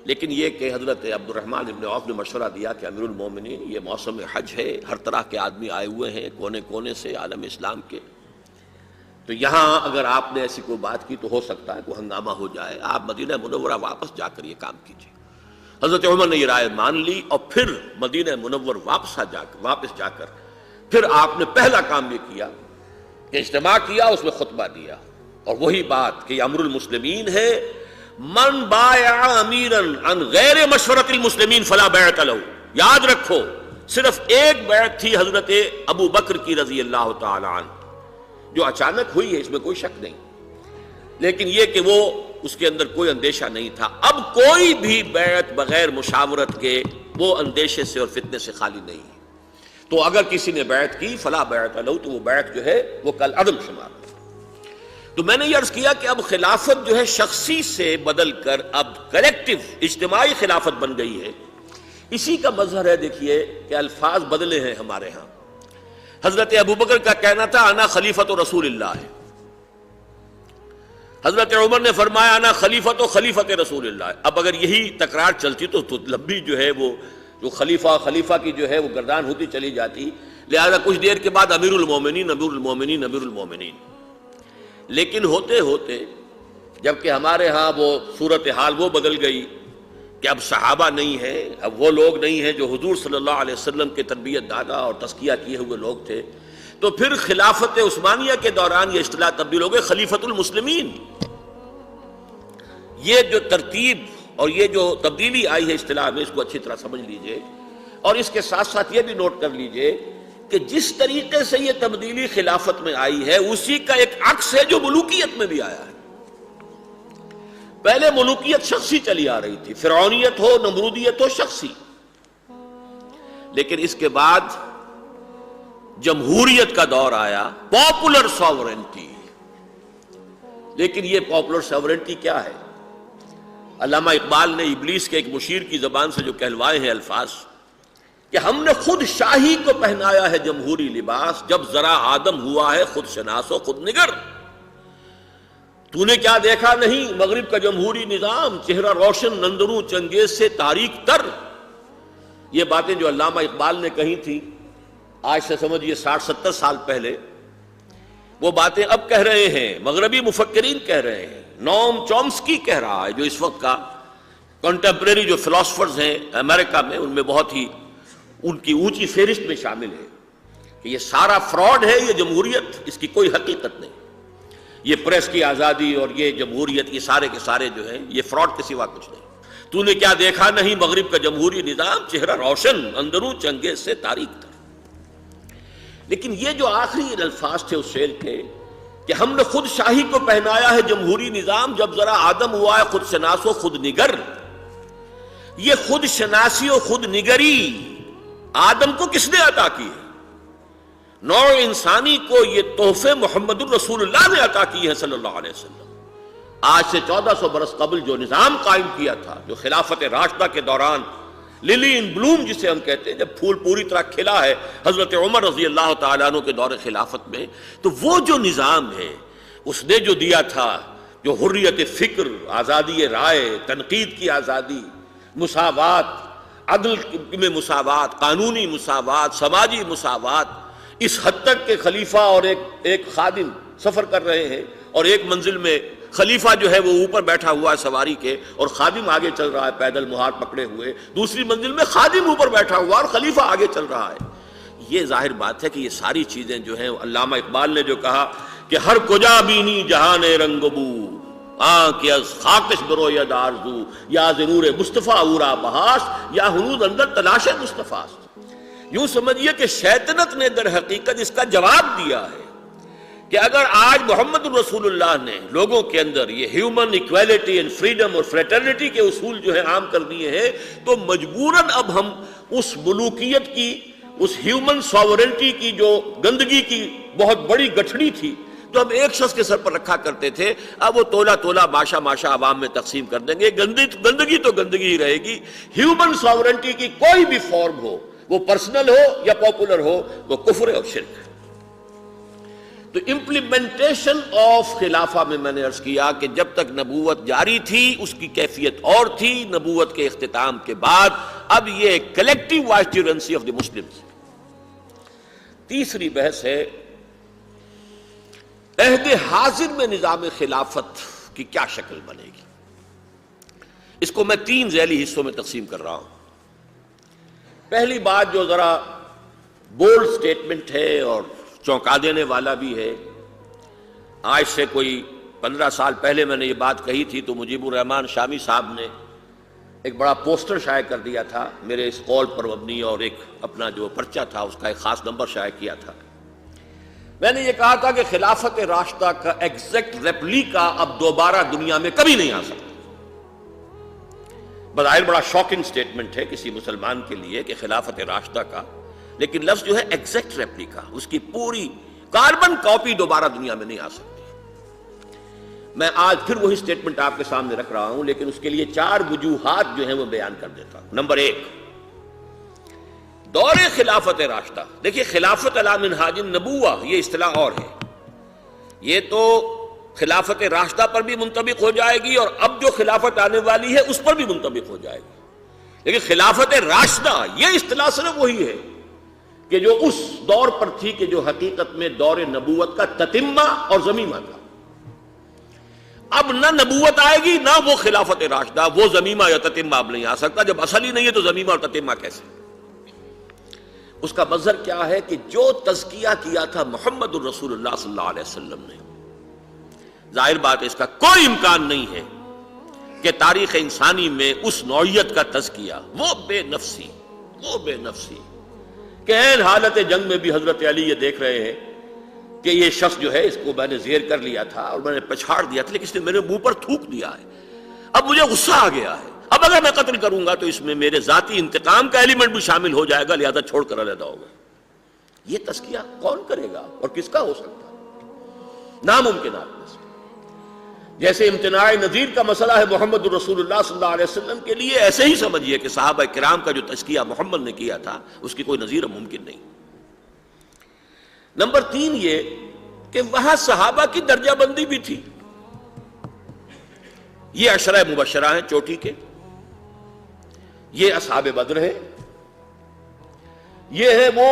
لیکن یہ کہ حضرت عبد الرحمن ابن عوف نے مشورہ دیا کہ امیر المومنین، یہ موسم حج ہے، ہر طرح کے آدمی آئے ہوئے ہیں کونے کونے سے عالم اسلام کے، تو یہاں اگر آپ نے ایسی کوئی بات کی تو ہو سکتا ہے کوئی ہنگامہ ہو جائے، آپ مدینہ منورہ واپس جا کر یہ کام کیجیے۔ حضرت عمر نے یہ رائے مان لی، اور پھر مدینہ منور واپس جا کر پھر آپ نے پہلا کام یہ کیا کہ اجتماع کیا، اس میں خطبہ دیا، اور وہی بات کہ امر المسلمین ہے، من بایع امیرا عن غیر مشورت المسلمین فلا بیعت لہ۔ یاد رکھو، صرف ایک بیعت تھی حضرت ابو بکر کی رضی اللہ تعالی عنہ، جو اچانک ہوئی ہے، اس میں کوئی شک نہیں، لیکن یہ کہ وہ اس کے اندر کوئی اندیشہ نہیں تھا۔ اب کوئی بھی بیعت بغیر مشاورت کے وہ اندیشے سے اور فتنے سے خالی نہیں ہے، تو اگر کسی نے بیعت کی فلا بیعت لہ، تو وہ بیعت جو ہے وہ کل عدم شمار۔ تو میں نے یہ عرض کیا کہ اب خلافت جو ہے شخصی سے بدل کر اب کلیکٹیو اجتماعی خلافت بن گئی ہے۔ اسی کا مظہر ہے، دیکھیے کہ الفاظ بدلے ہیں ہمارے ہاں۔ حضرت ابوبکر کا کہنا تھا انا خلیفۃ رسول اللہ، حضرت عمر نے فرمایا انا خلیفۃ رسول اللہ۔ اب اگر یہی تکرار چلتی تو لمبی جو ہے وہ جو خلیفہ کی جو ہے وہ گردان ہوتی چلی جاتی، لہذا کچھ دیر کے بعد امیر المومنین امیر المومنین امیر المومنین۔ لیکن ہوتے ہوتے جبکہ ہمارے ہاں وہ صورتحال وہ بدل گئی کہ اب صحابہ نہیں ہیں، اب وہ لوگ نہیں ہیں جو حضور صلی اللہ علیہ وسلم کے تربیت دادا اور تزکیہ کیے ہوئے لوگ تھے، تو پھر خلافت عثمانیہ کے دوران یہ اصطلاح تبدیل ہو گئی خلیفۃ المسلمین۔ یہ جو ترتیب اور یہ جو تبدیلی آئی ہے اصطلاح میں، اس کو اچھی طرح سمجھ لیجئے، اور اس کے ساتھ ساتھ یہ بھی نوٹ کر لیجئے کہ جس طریقے سے یہ تبدیلی خلافت میں آئی ہے اسی کا ایک عکس ہے جو ملوکیت میں بھی آیا ہے۔ پہلے ملوکیت شخصی چلی آ رہی تھی، فرعونیت ہو، نمرودیت ہو، شخصی، لیکن اس کے بعد جمہوریت کا دور آیا، پاپولر ساورنٹی۔ لیکن یہ پاپولر ساورنٹی کیا ہے؟ علامہ اقبال نے ابلیس کے ایک مشیر کی زبان سے جو کہلوائے ہیں الفاظ کہ ہم نے خود شاہی کو پہنایا ہے جمہوری لباس، جب ذرا آدم ہوا ہے خود شناس و خود نگر۔ تو نے کیا دیکھا نہیں مغرب کا جمہوری نظام، چہرہ روشن نندروں چنگیز سے تاریک تر۔ یہ باتیں جو علامہ اقبال نے کہی تھی آج سے سمجھئے 60-70 سال پہلے، وہ باتیں اب کہہ رہے ہیں، مغربی مفکرین کہہ رہے ہیں، نوم چومسکی کہہ رہا ہے، جو اس وقت کا کنٹمپریری جو فلاسفرز ہیں امریکہ میں، ان میں بہت ہی ان کی اونچی فہرست میں شامل ہے کہ یہ سارا فراڈ ہے، یہ جمہوریت، اس کی کوئی حقیقت نہیں، یہ پریس کی آزادی اور یہ جمہوریت، یہ سارے کے سارے جو ہیں یہ فراڈ کے سوا کچھ نہیں۔ تو نے کیا دیکھا نہیں مغرب کا جمہوری نظام، چہرہ روشن اندروں چنگیز سے تاریک تر۔ لیکن یہ جو آخری الفاظ تھے اس شعر کے کہ ہم نے خود شاہی کو پہنایا ہے جمہوری نظام، جب ذرا آدم ہوا ہے خود شناس و خود نگر، یہ خود شناسی و خود نگری آدم کو کس نے عطا کی ہے؟ نوع انسانی کو یہ تحفے محمد الرسول اللہ نے عطا کی ہے صلی اللہ علیہ وسلم۔ آج سے 1400 برس قبل جو نظام قائم کیا تھا، جو خلافت راشدہ کے دوران للی ان بلوم جسے ہم کہتے ہیں، جب پھول پوری طرح کھلا ہے حضرت عمر رضی اللہ تعالیٰ عنہ کے دور خلافت میں، تو وہ جو نظام ہے اس نے جو دیا تھا، جو حریت فکر، آزادی رائے، تنقید کی آزادی، مساوات، عدل میں مساوات، قانونی مساوات، سماجی مساوات، اس حد تک کہ خلیفہ اور ایک خادم سفر کر رہے ہیں، اور ایک منزل میں خلیفہ جو ہے وہ اوپر بیٹھا ہوا ہے سواری کے اور خادم آگے چل رہا ہے پیدل مہار پکڑے ہوئے، دوسری منزل میں خادم اوپر بیٹھا ہوا اور خلیفہ آگے چل رہا ہے۔ یہ ظاہر بات ہے کہ یہ ساری چیزیں جو ہیں، علامہ اقبال نے جو کہا کہ ہر کجا بینی جہان رنگ بو، آنکھ از خاکش بروید آرزو، یا ضرور مصطفیٰ اورا بہاس، یا ہنوز اندر تلاش مصطفیٰ۔ یوں سمجھیے کہ شیطنت نے در حقیقت اس کا جواب دیا ہے کہ اگر آج محمد رسول اللہ نے لوگوں کے اندر یہ ہیومن ایکویلٹی اینڈ فریڈم اور فریٹرنٹی کے اصول جو ہے عام کر دیے ہیں، تو مجبوراً اب ہم اس ملوکیت کی، اس ہیومن ساورنٹی کی جو گندگی کی بہت بڑی گٹھڑی تھی تو ہم ایک شخص کے سر پر رکھا کرتے تھے، اب وہ تولا تولا ماشا ماشا عوام میں تقسیم کر دیں گے۔ گندگی تو گندگی ہی رہے گی۔ ہیومن ساورنٹی کی کوئی بھی فارم ہو، وہ پرسنل ہو یا پاپولر ہو، وہ کفر اور شرک ہے۔ تو امپلیمنٹیشن آف خلافہ میں نے عرض کیا کہ جب تک نبوت جاری تھی اس کی کیفیت اور تھی، نبوت کے اختتام کے بعد اب یہ کلیکٹیو وائسرنسی آف دی مسلمز۔ تیسری بحث ہے عہد حاضر میں نظام خلافت کی کیا شکل بنے گی۔ اس کو میں 3 ذیلی حصوں میں تقسیم کر رہا ہوں۔ پہلی بات جو ذرا بولڈ سٹیٹمنٹ ہے اور چونکا دینے والا بھی ہے، آج سے کوئی 15 سال پہلے میں نے یہ بات کہی تھی تو مجیب الرحمان شامی صاحب نے ایک بڑا پوسٹر شائع کر دیا تھا میرے اس قول پر مبنی، اور ایک اپنا جو پرچہ تھا اس کا ایک خاص نمبر شائع کیا تھا۔ میں نے یہ کہا تھا کہ خلافت راشدہ کا ایگزیکٹ ریپلیکا اب دوبارہ دنیا میں کبھی نہیں آ سکتا۔ بظاہر بڑا شاکنگ سٹیٹمنٹ ہے کسی مسلمان کے لیے کہ خلافت راشدہ کا، لیکن لفظ جو ہے ایگزیکٹ ریپلیکا، اس کی پوری کاربن کاپی دوبارہ دنیا میں نہیں آ سکتی۔ میں آج پھر وہی سٹیٹمنٹ آپ کے سامنے رکھ رہا ہوں، لیکن اس کے لیے 4 وجوہات جو ہیں وہ بیان کر دیتا ہوں۔ نمبر 1، دور خلافت راشدہ۔ دیکھیے خلافت علی منہاج النبوہ یہ اصطلاح اور ہے، یہ تو خلافت راشدہ پر بھی منطبق ہو جائے گی اور اب جو خلافت آنے والی ہے اس پر بھی منطبق ہو جائے گی، لیکن خلافت راشدہ یہ اصطلاح صرف وہی ہے کہ جو اس دور پر تھی کہ جو حقیقت میں دور نبوت کا تتمہ اور زمیمہ تھا۔ اب نہ نبوت آئے گی نہ وہ خلافت راشدہ، وہ زمیمہ یا تتمہ اب نہیں آ سکتا۔ جب اصل ہی نہیں ہے تو زمیمہ اور تتمہ کیسے؟ اس کا مظہر کیا ہے کہ جو تزکیہ کیا تھا محمد الرسول اللہ صلی اللہ علیہ وسلم نے، ظاہر بات ہے اس کا کوئی امکان نہیں ہے کہ تاریخ انسانی میں اس نوعیت کا تزکیہ، وہ بے نفسی کہ این حالت جنگ میں بھی حضرت علی یہ دیکھ رہے ہیں کہ یہ شخص جو ہے اس کو میں نے زیر کر لیا تھا اور میں نے پچھاڑ دیا تھا، لیکن اس نے میرے منہ پر تھوک دیا ہے، اب مجھے غصہ آ گیا ہے، اب اگر میں قتل کروں گا تو اس میں میرے ذاتی انتقام کا ایلیمنٹ بھی شامل ہو جائے گا، لہذا چھوڑ کر علیحدہ ہوگا۔ یہ تزکیہ کون کرے گا اور کس کا ہو سکتا ہے؟ ناممکنات میں سے۔ جیسے امتناع نظیر کا مسئلہ ہے محمد الرسول اللہ صلی اللہ علیہ وسلم کے لیے، ایسے ہی سمجھیے کہ صحابہ کرام کا جو تزکیہ محمد نے کیا تھا اس کی کوئی نظیر ممکن نہیں۔ نمبر 3 یہ کہ وہاں صحابہ کی درجہ بندی بھی تھی۔ یہ عشرہ مبشرہ ہیں چوٹی کے، یہ اصحاب بدر ہیں، یہ ہے وہ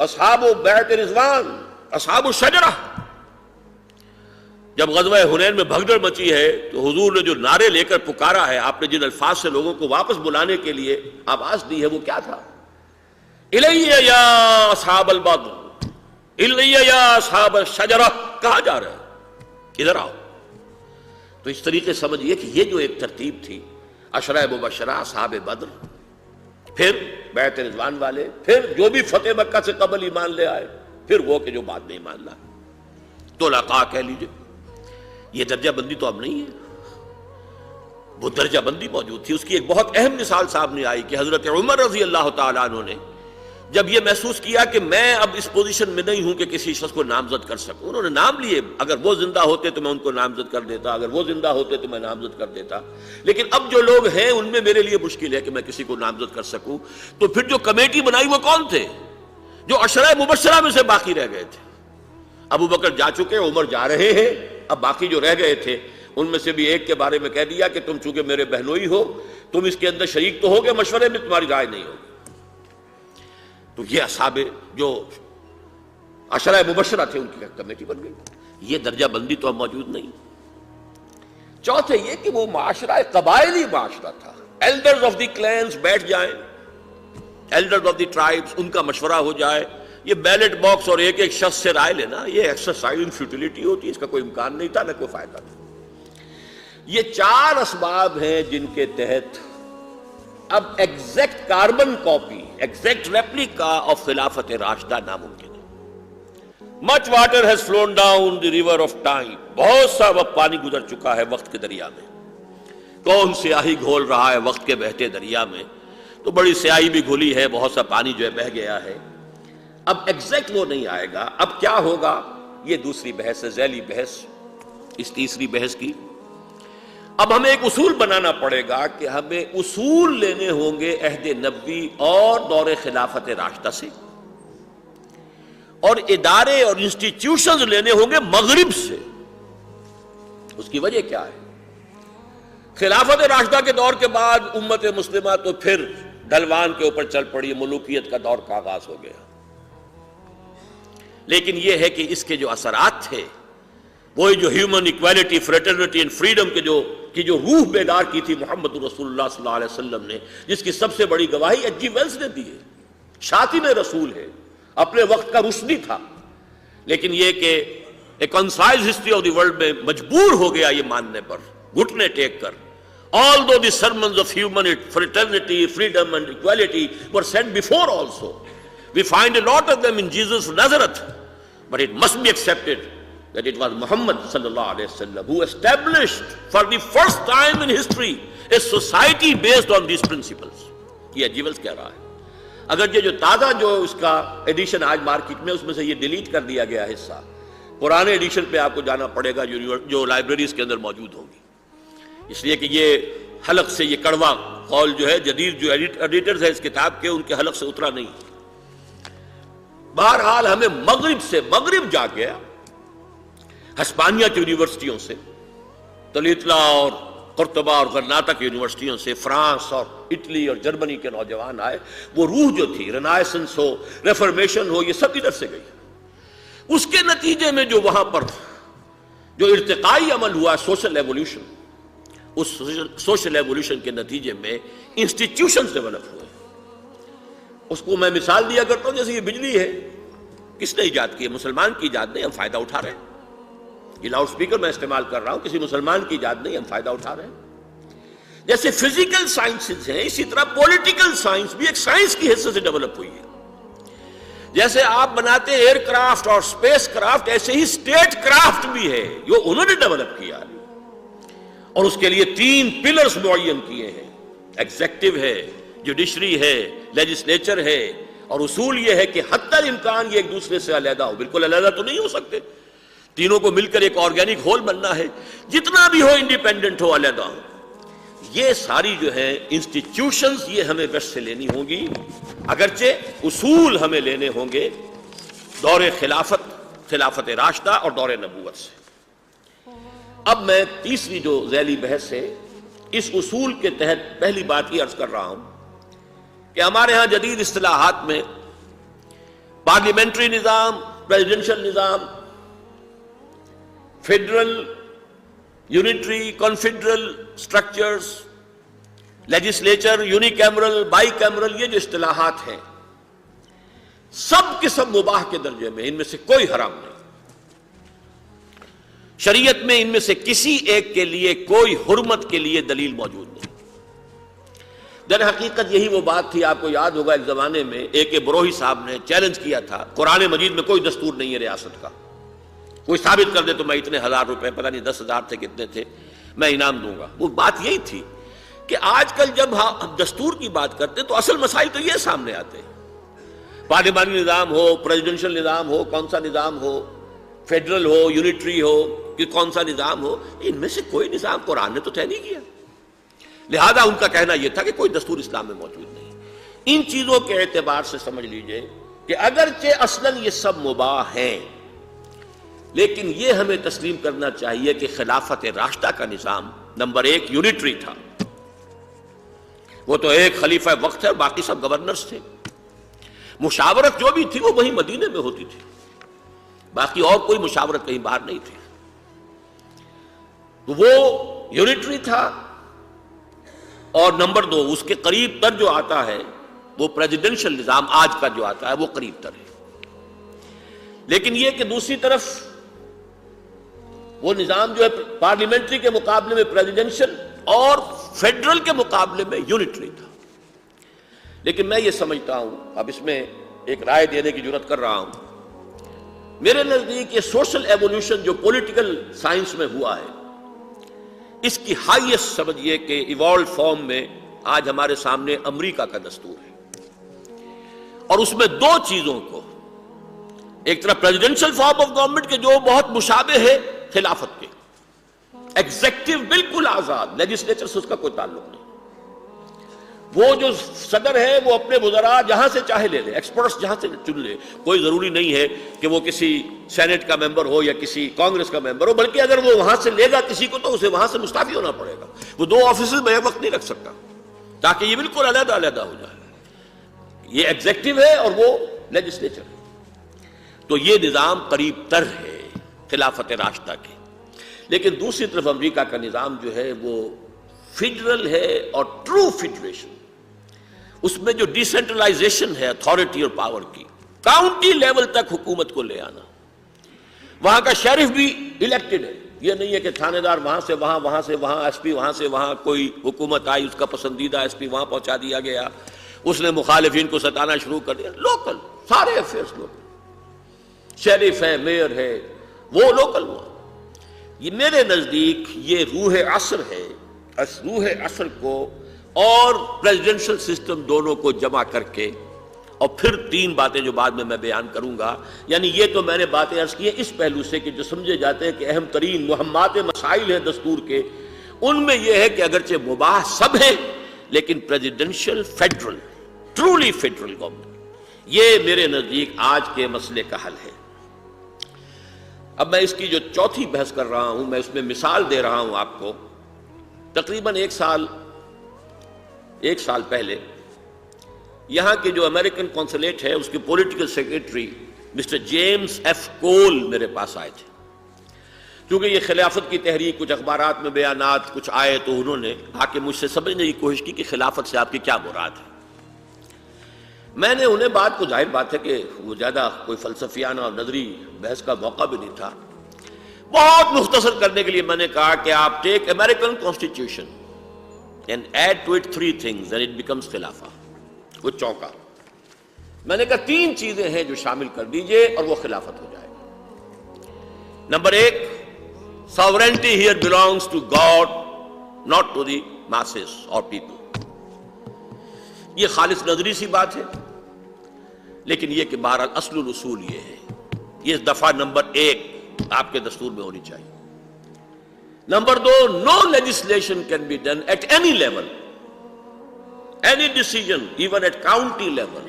اصحاب بیعت رضوان، اصحاب الشجرہ۔ جب غزوہ حنین میں بھگدڑ مچی ہے تو حضور نے جو نعرے لے کر پکارا ہے، آپ نے جن الفاظ سے لوگوں کو واپس بلانے کے لیے آواز دی ہے، وہ کیا تھا؟ الیہ یا اصحاب البدر، الیہ یا اصحاب الشجرہ، کہا جا رہا ہے ادھر آؤ۔ تو اس طریقے سمجھیے کہ یہ جو ایک ترتیب تھی، عشرہ مبشرہ، اصحاب بدر، پھر بیعت رضوان والے، پھر جو بھی فتح مکہ سے قبل ایمان لے آئے، پھر وہ کہ جو بعد میں ایمان لائے، طلقاء کہہ لیجئے۔ یہ درجہ بندی تو اب نہیں ہے، وہ درجہ بندی موجود تھی۔ اس کی ایک بہت اہم مثال سامنے آئی کہ حضرت عمر رضی اللہ تعالیٰ عنہ نے جب یہ محسوس کیا کہ میں اب اس پوزیشن میں نہیں ہوں کہ کسی شخص کو نامزد کر سکوں، انہوں نے نام لیے، اگر وہ زندہ ہوتے تو میں ان کو نامزد کر دیتا، اگر وہ زندہ ہوتے تو میں نامزد کر دیتا، لیکن اب جو لوگ ہیں ان میں میرے لیے مشکل ہے کہ میں کسی کو نامزد کر سکوں۔ تو پھر جو کمیٹی بنائی وہ کون تھے؟ جو عشرہ مبشرہ میں سے باقی رہ گئے تھے۔ ابو بکر جا چکے، عمر جا رہے ہیں، اب باقی جو رہ گئے تھے ان میں سے بھی ایک کے بارے میں کہہ دیا کہ تم چونکہ میرے بہنوئی ہو، تم اس کے اندر شریک تو ہوگے، مشورے میں تمہاری رائے نہیں ہوگی۔ تو یہ اصحاب جو عشرہ مبشرہ تھے ان کی کمیٹی بن گئی۔ یہ درجہ بندی تو اب موجود نہیں۔ چوتھے یہ کہ وہ معاشرہ قبائلی معاشرہ تھا، ایلڈرز آف دی کلینز بیٹھ جائیں، ایلڈرز آف دی ٹرائبز، ان کا مشورہ ہو جائے۔ یہ بیلٹ باکس اور ایک ایک شخص سے رائے لینا، یہ ایکسرسائز ان فیوٹیلیٹی ہوتی ہے، اس کا کوئی امکان نہیں تھا، نہ کوئی فائدہ تھا۔ یہ چار اسباب ہیں جن کے تحت اب exact carbon copy, exact replica of خلافت راشدہ ناممکن ہے۔ Much water has flown down the river of time, بہت سا وقت پانی گزر چکا ہے وقت کے دریا میں۔ کون سیاہی گھول رہا ہے وقت کے بہتے دریا میں؟ تو بڑی سیاہی بھی گھلی ہے، بہت سا پانی جو ہے بہہ گیا ہے۔ اب ایگزیکٹ وہ نہیں آئے گا، اب کیا ہوگا؟ یہ دوسری بحث ہے، ذیلی بحث اس تیسری بحث کی۔ اب ہمیں ایک اصول بنانا پڑے گا کہ ہمیں اصول لینے ہوں گے عہد نبوی اور دور خلافت راشدہ سے، اور ادارے اور انسٹیٹیوشنز لینے ہوں گے مغرب سے۔ اس کی وجہ کیا ہے؟ خلافت راشدہ کے دور کے بعد امت مسلمہ تو پھر ڈھلوان کے اوپر چل پڑی، ملوکیت کا دور کا آغاز ہو گیا۔ لیکن یہ ہے کہ اس کے جو اثرات تھے، وہی جو human equality, fraternity and freedom کی جو روح بیدار کی تھی محمد رسول اللہ صلی اللہ علیہ وسلم نے، جس کی سب سے بڑی گواہی ایچ جی ویلز نے دی ہے، شاطن رسول ہے، اپنے وقت کا رشدی تھا۔ لیکن یہ کہ ایک concise history of the world میں مجبور ہو گیا یہ ماننے پر، گھٹنے ٹیک کر، although the sermons of human fraternity, freedom and equality were said before also, we find a lot of them in Jesus of Nazareth, but it must be accepted that it was Muhammad sallallahu alaihi wasallam who established for the first time in history a society based on these principles. یہ ایجیولز کہہ رہا ہے۔ اگر یہ جو تازہ جو اس کا ایڈیشن آج مارکیٹ میں، اس میں سے یہ ڈیلیٹ کر دیا گیا حصہ، پرانے ایڈیشن پہ آپ کو جانا پڑے گا جو لائبریریز کے اندر موجود ہوگی، اس لیے کہ یہ حلق سے یہ کڑوا قول جو ہے جدید جو ایڈیٹرز ہیں اس کتاب کے، ان کے حلق سے اترا نہیں۔ بہرحال ہمیں مغرب جا کے ہسپانیہ کی یونیورسٹیوں سے، تلیتلا اور قرطبہ اور غرناطہ کی یونیورسٹیوں سے، فرانس اور اٹلی اور جرمنی کے نوجوان آئے۔ وہ روح جو تھی، رینائسنس ہو، ریفارمیشن ہو، یہ سب ادھر سے گئی۔ اس کے نتیجے میں جو وہاں پر جو ارتقائی عمل ہوا، سوشل ایولیوشن، اس سوشل ایولیوشن کے نتیجے میں انسٹیٹیوشنز ڈیولپ ہوئے۔ اس کو میں مثال دیا کرتا ہوں، جیسے یہ بجلی ہے، کس نے ایجاد کی ہے؟ مسلمان کی ایجاد نہیں، ہم فائدہ اٹھا رہے ہیں۔ یہ لاؤڈ سپیکر میں استعمال کر رہا ہوں، کسی مسلمان کی ایجاد نہیں، ہم فائدہ اٹھا رہے ہیں۔ جیسے فزیکل سائنسز ہیں، اسی طرح پولیٹیکل سائنس بھی ایک سائنس کی حیثیت سے ڈیولپ ہوئی ہے۔ جیسے آپ بناتے ہیں ایئر کرافٹ اور اسپیس کرافٹ، ایسے ہی اسٹیٹ کرافٹ بھی ہے جو انہوں نے ڈیولپ کیا ہے، اور اس کے لیے 3 پلرز معین کیے ہیں، ایگزیکٹو ہے، جوڈیشری ہے، لیجسلیچر ہے، اور اصول یہ ہے کہ حتی الامکان یہ ایک دوسرے سے علیحدہ ہو۔ بالکل علیحدہ تو نہیں ہو سکتے، تینوں کو مل کر ایک آرگینک ہول بننا ہے، جتنا بھی ہو انڈیپینڈنٹ ہو، علیحدہ ہو۔ یہ ساری جو ہیں انسٹیٹیوشنز، یہ ہمیں ویسٹ سے لینی ہوں گی، اگرچہ اصول ہمیں لینے ہوں گے دور خلافت راشدہ اور دور نبوت سے۔ اب میں تیسری جو ذیلی بحث ہے، اس اصول کے تحت پہلی بات یہ عرض کر رہا ہوں کہ ہمارے ہاں جدید اصطلاحات میں پارلیمنٹری نظام، پریزیڈنشل نظام، federal, unitary, confederal structures, legislature, unicameral, bicameral, یہ جو اصطلاحات ہیں سب کے سب مباح کے درجے میں، ان میں سے کوئی حرام نہیں۔ شریعت میں ان میں سے کسی ایک کے لیے کوئی حرمت کے لیے دلیل موجود نہیں۔ در حقیقت یہی وہ بات تھی، آپ کو یاد ہوگا ایک زمانے میں ایک بروہی صاحب نے چیلنج کیا تھا، قرآن مجید میں کوئی دستور نہیں ہے ریاست کا، کوئی ثابت کر دے تو میں اتنے 1000 روپے، پتہ نہیں 10,000 تھے کتنے تھے، میں انعام دوں گا۔ وہ بات یہی تھی کہ آج کل جب ہم دستور کی بات کرتے ہیں تو اصل مسائل تو یہ سامنے آتے ہیں، پارلیمانی نظام ہو، پریزیڈنشل نظام ہو، کون سا نظام ہو، فیڈرل ہو، یونٹری ہو، کہ کون سا نظام ہو، ان میں سے کوئی نظام قرآن نے تو طے نہیں کیا۔ لہذا ان کا کہنا یہ تھا کہ کوئی دستور اسلام میں موجود نہیں۔ ان چیزوں کے اعتبار سے سمجھ لیجئے کہ اگرچہ اصلاً یہ سب مباح ہیں، لیکن یہ ہمیں تسلیم کرنا چاہیے کہ خلافت راشدہ کا نظام نمبر ایک یونیٹری تھا. وہ تو ایک خلیفہ وقت ہے، باقی سب گورنرز تھے. مشاورت جو بھی تھی وہ وہی مدینے میں ہوتی تھی، باقی اور کوئی مشاورت کہیں باہر نہیں تھی. تو وہ یونیٹری تھا. اور نمبر دو، اس کے قریب تر جو آتا ہے وہ پریزیڈنشل نظام آج کا جو آتا ہے وہ قریب تر ہے. لیکن یہ کہ دوسری طرف وہ نظام جو ہے پارلیمنٹری کے مقابلے میں پریزیڈنشل اور فیڈرل کے مقابلے میں یونیٹری تھا. لیکن میں یہ سمجھتا ہوں، اب اس میں ایک رائے دینے کی جرات کر رہا ہوں، میرے نزدیک یہ سوشل ایوولوشن جو پولیٹیکل سائنس میں ہوا ہے، اس کی ہائیسٹ سمجھیے کہ ایوالوڈ فارم میں آج ہمارے سامنے امریکہ کا دستور ہے. اور اس میں دو چیزوں کو، ایک طرف پریزیڈنشل فارم آف گورنمنٹ کے جو بہت مشابہ ہے خلافت کے، ایگزیکٹو بالکل آزاد، لیجسلیچر سے اس کا کوئی تعلق نہیں. وہ جو صدر ہے وہ اپنے وزراء جہاں سے چاہے لے لے، ایکسپرٹس جہاں سے چن لے، کوئی ضروری نہیں ہے کہ وہ کسی سینٹ کا ممبر ہو یا کسی کانگریس کا ممبر ہو، بلکہ اگر وہ وہاں سے لے گا کسی کو تو اسے وہاں سے مستعفی ہونا پڑے گا. وہ دو آفیسز میں ایک وقت نہیں رکھ سکتا تاکہ یہ بالکل علیحدہ علیحدہ ہو جائے. یہ ایگزیکٹو ہے اور وہ لیجسلیچر ہے. تو یہ نظام قریب تر ہے خلافت راشدہ کے. لیکن دوسری طرف امریکہ کا نظام جو ہے وہ فیڈرل ہے اور ٹرو فیڈریشن. اس میں جو ڈیسینٹرلائزیشن ہے اتھارٹی اور پاور کی، کاؤنٹی لیول تک حکومت کو لے آنا. وہاں کا شیرف بھی الیکٹڈ ہے، یہ نہیں ہے کہ تھانے دار وہاں سے وہاں، وہاں سے وہاں، ایس پی وہاں سے وہاں، کوئی حکومت آئی اس کا پسندیدہ ایس پی وہاں پہنچا دیا گیا، اس نے مخالفین کو ستانا شروع کر دیا. لوکل سارے افیئرس لوکل، شیرف ہے، میئر ہے، وہ لوکل ہوا. یہ میرے نزدیک یہ روح عصر ہے. اس روح عصر کو اور پریزیڈنشل سسٹم دونوں کو جمع کر کے، اور پھر تین باتیں جو بعد میں بیان کروں گا، یعنی یہ تو میں نے باتیں عرض کی ہیں اس پہلو سے کہ جو سمجھے جاتے ہیں کہ اہم ترین مہمات مسائل ہیں دستور کے، ان میں یہ ہے کہ اگرچہ مباح سب ہیں لیکن presidential federal, truly federal government, یہ میرے نزدیک آج کے مسئلے کا حل ہے. اب میں اس کی جو چوتھی بحث کر رہا ہوں، میں اس میں مثال دے رہا ہوں آپ کو. تقریباً ایک سال پہلے یہاں کے جو امریکن کونسلیٹ ہے اس کے political secretary mister James F Cole میرے پاس آئے تھے. کیونکہ یہ خلافت کی تحریک، کچھ اخبارات میں بیانات کچھ آئے تو انہوں نے آ کے مجھ سے سمجھنے کی کوشش کی کہ خلافت سے آپ کی کیا مراد ہے. میں نے انہیں بات کو، ظاہر بات ہے کہ وہ زیادہ کوئی فلسفیانہ اور نظری بحث کا موقع بھی نہیں تھا، بہت مختصر کرنے کے لیے میں نے کہا کہ آپ take American constitution and add to it 3 things and it becomes خلافہ. وہ چونکا. میں نے کہا 3 چیزیں ہیں جو شامل کر دیجئے اور وہ خلافت ہو جائے گا. Number 1، sovereignty here belongs to God, not to the masses or people. یہ خالص نظری سی بات ہے، لیکن یہ کہ بہرحال اصل الاصول یہ ہے. یہ دفعہ نمبر 1 آپ کے دستور میں ہونی چاہیے. Number 2، no legislation can be done at any level, any decision even at county level,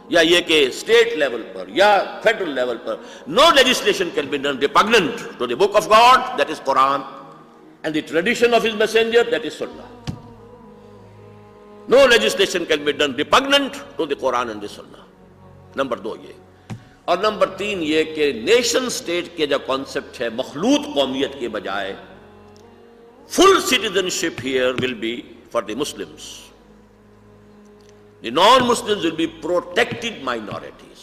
یا یہ کہ state level پر یا federal level per no legislation can be done repugnant to the book of God, that is Quran, and the tradition of his messenger, that is Sunnah. No legislation can be done repugnant to the Quran and the Sunnah. Number 2 یہ. اور number 3 یہ کہ nation state کے جو concept ہے مخلوط قومیت کے بجائے full citizenship here will be for the Muslims. The non Muslims will be protected minorities.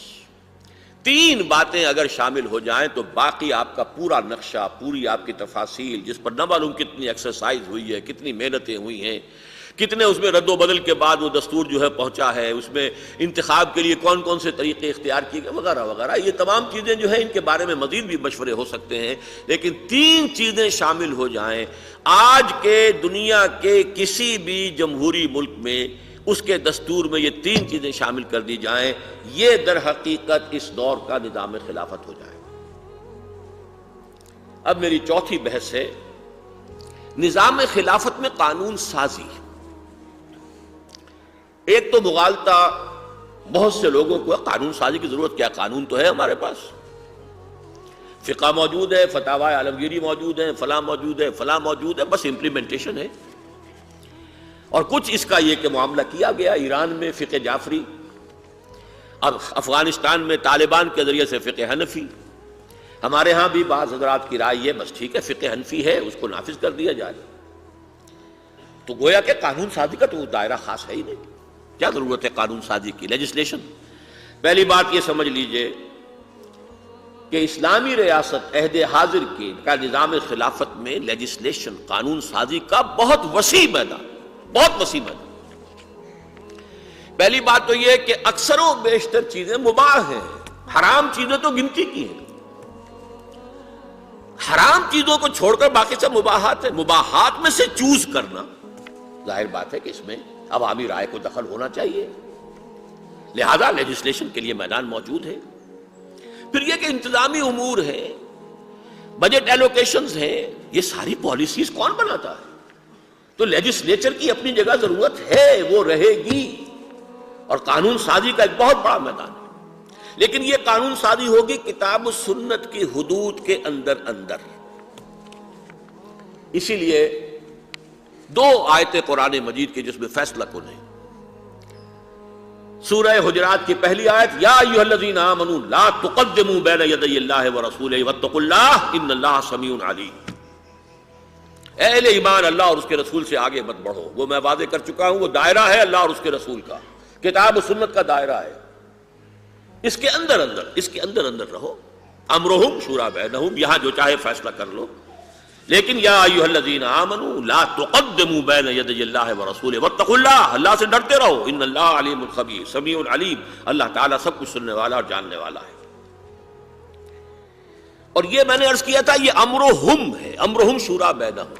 3 باتیں اگر شامل ہو جائیں تو باقی آپ کا پورا نقشہ، پوری آپ کی تفاصیل، جس پر نہ معلوم کتنی ایکسرسائز ہوئی ہے، کتنی محنتیں ہوئی ہیں، کتنے اس میں رد و بدل کے بعد وہ دستور جو ہے پہنچا ہے، اس میں انتخاب کے لیے کون کون سے طریقے اختیار کیے گئے وغیرہ وغیرہ. یہ تمام چیزیں جو ہیں ان کے بارے میں مزید بھی مشورے ہو سکتے ہیں، لیکن 3 چیزیں شامل ہو جائیں آج کے دنیا کے کسی بھی جمہوری ملک میں، اس کے دستور میں یہ 3 چیزیں شامل کر دی جائیں، یہ در حقیقت اس دور کا نظام خلافت ہو جائے. اب میری چوتھی بحث ہے نظام خلافت میں قانون سازی. ایک تو مغالطہ بہت سے لوگوں کو قانون سازی کی ضرورت کیا، قانون تو ہے ہمارے پاس. فقہ موجود ہے، فتاوی عالمگیری موجود ہے، فلاں موجود ہے، فلاں موجود ہے، بس امپلیمنٹیشن ہے۔ اور کچھ اس کا یہ کہ معاملہ کیا گیا ایران میں فقہ جعفری، اب افغانستان میں طالبان کے ذریعے سے فقہ حنفی، ہمارے ہاں بھی بعض حضرات کی رائے یہ بس ٹھیک ہے فقہ حنفی ہے اس کو نافذ کر دیا جائے۔ تو گویا کہ قانون سازی کا تو دائرہ خاص ہے ہی نہیں، کیا ضرورت ہے قانون سازی کی، لیجسلیشن۔ پہلی بات یہ سمجھ لیجئے کہ اسلامی ریاست عہد حاضر کا نظام خلافت میں لیجسلیشن، قانون سازی کا بہت وسیع میدان، بہت وسیع میدان۔ پہلی بات تو یہ کہ اکثر و بیشتر چیزیں مباح ہیں، حرام چیزیں تو گنتی کی ہیں۔ حرام چیزوں کو چھوڑ کر باقی سب مباحات ہیں۔ مباحات میں سے چوز کرنا، ظاہر بات ہے کہ اس میں عوامی رائے کو دخل ہونا چاہیے، لہذا لیجسلیشن کے لیے میدان موجود ہے۔ پھر یہ کہ انتظامی امور ہیں، بجٹ ایلوکیشنز ہیں، یہ ساری پالیسیز کون بناتا ہے؟ تو لیجسلیچر کی اپنی جگہ ضرورت ہے، وہ رہے گی، اور قانون سازی کا ایک بہت بڑا میدان ہے۔ لیکن یہ قانون سازی ہوگی کتاب و سنت کی حدود کے اندر۔ اسی لیے دو آیتیں قرآن مجید کی جس میں فیصلہ کن ہے۔ سورہ حجرات کی پہلی آیت، یا ایھا الذین آمنوا لا تقدموا بین یدی اللہ ورسولہ واتقوا اللہ ان اللہ سمیع علیم۔ اے اہل ایمان، اللہ اور اس کے رسول سے آگے مت بڑھو، وہ میں واضح کر چکا ہوں، وہ دائرہ ہے اللہ اور اس کے رسول کا، کتاب و سنت کا دائرہ ہے، اس کے اندر رہو۔ امرہم شورا بینہم، یہاں جو چاہے فیصلہ کر لو، لیکن یا ایھا الذین آمنوا لا تقدموا بین یدی اللہ ورسولہ واتقوا اللہ، اللہ سے ڈرتے رہو، ان اللہ علیم خبیر سمیع علیم، اللہ تعالیٰ سب کچھ سننے والا اور جاننے والا ہے۔ اور یہ میں نے عرض کیا تھا یہ امرہم ہے، امرہم شورا بینہم،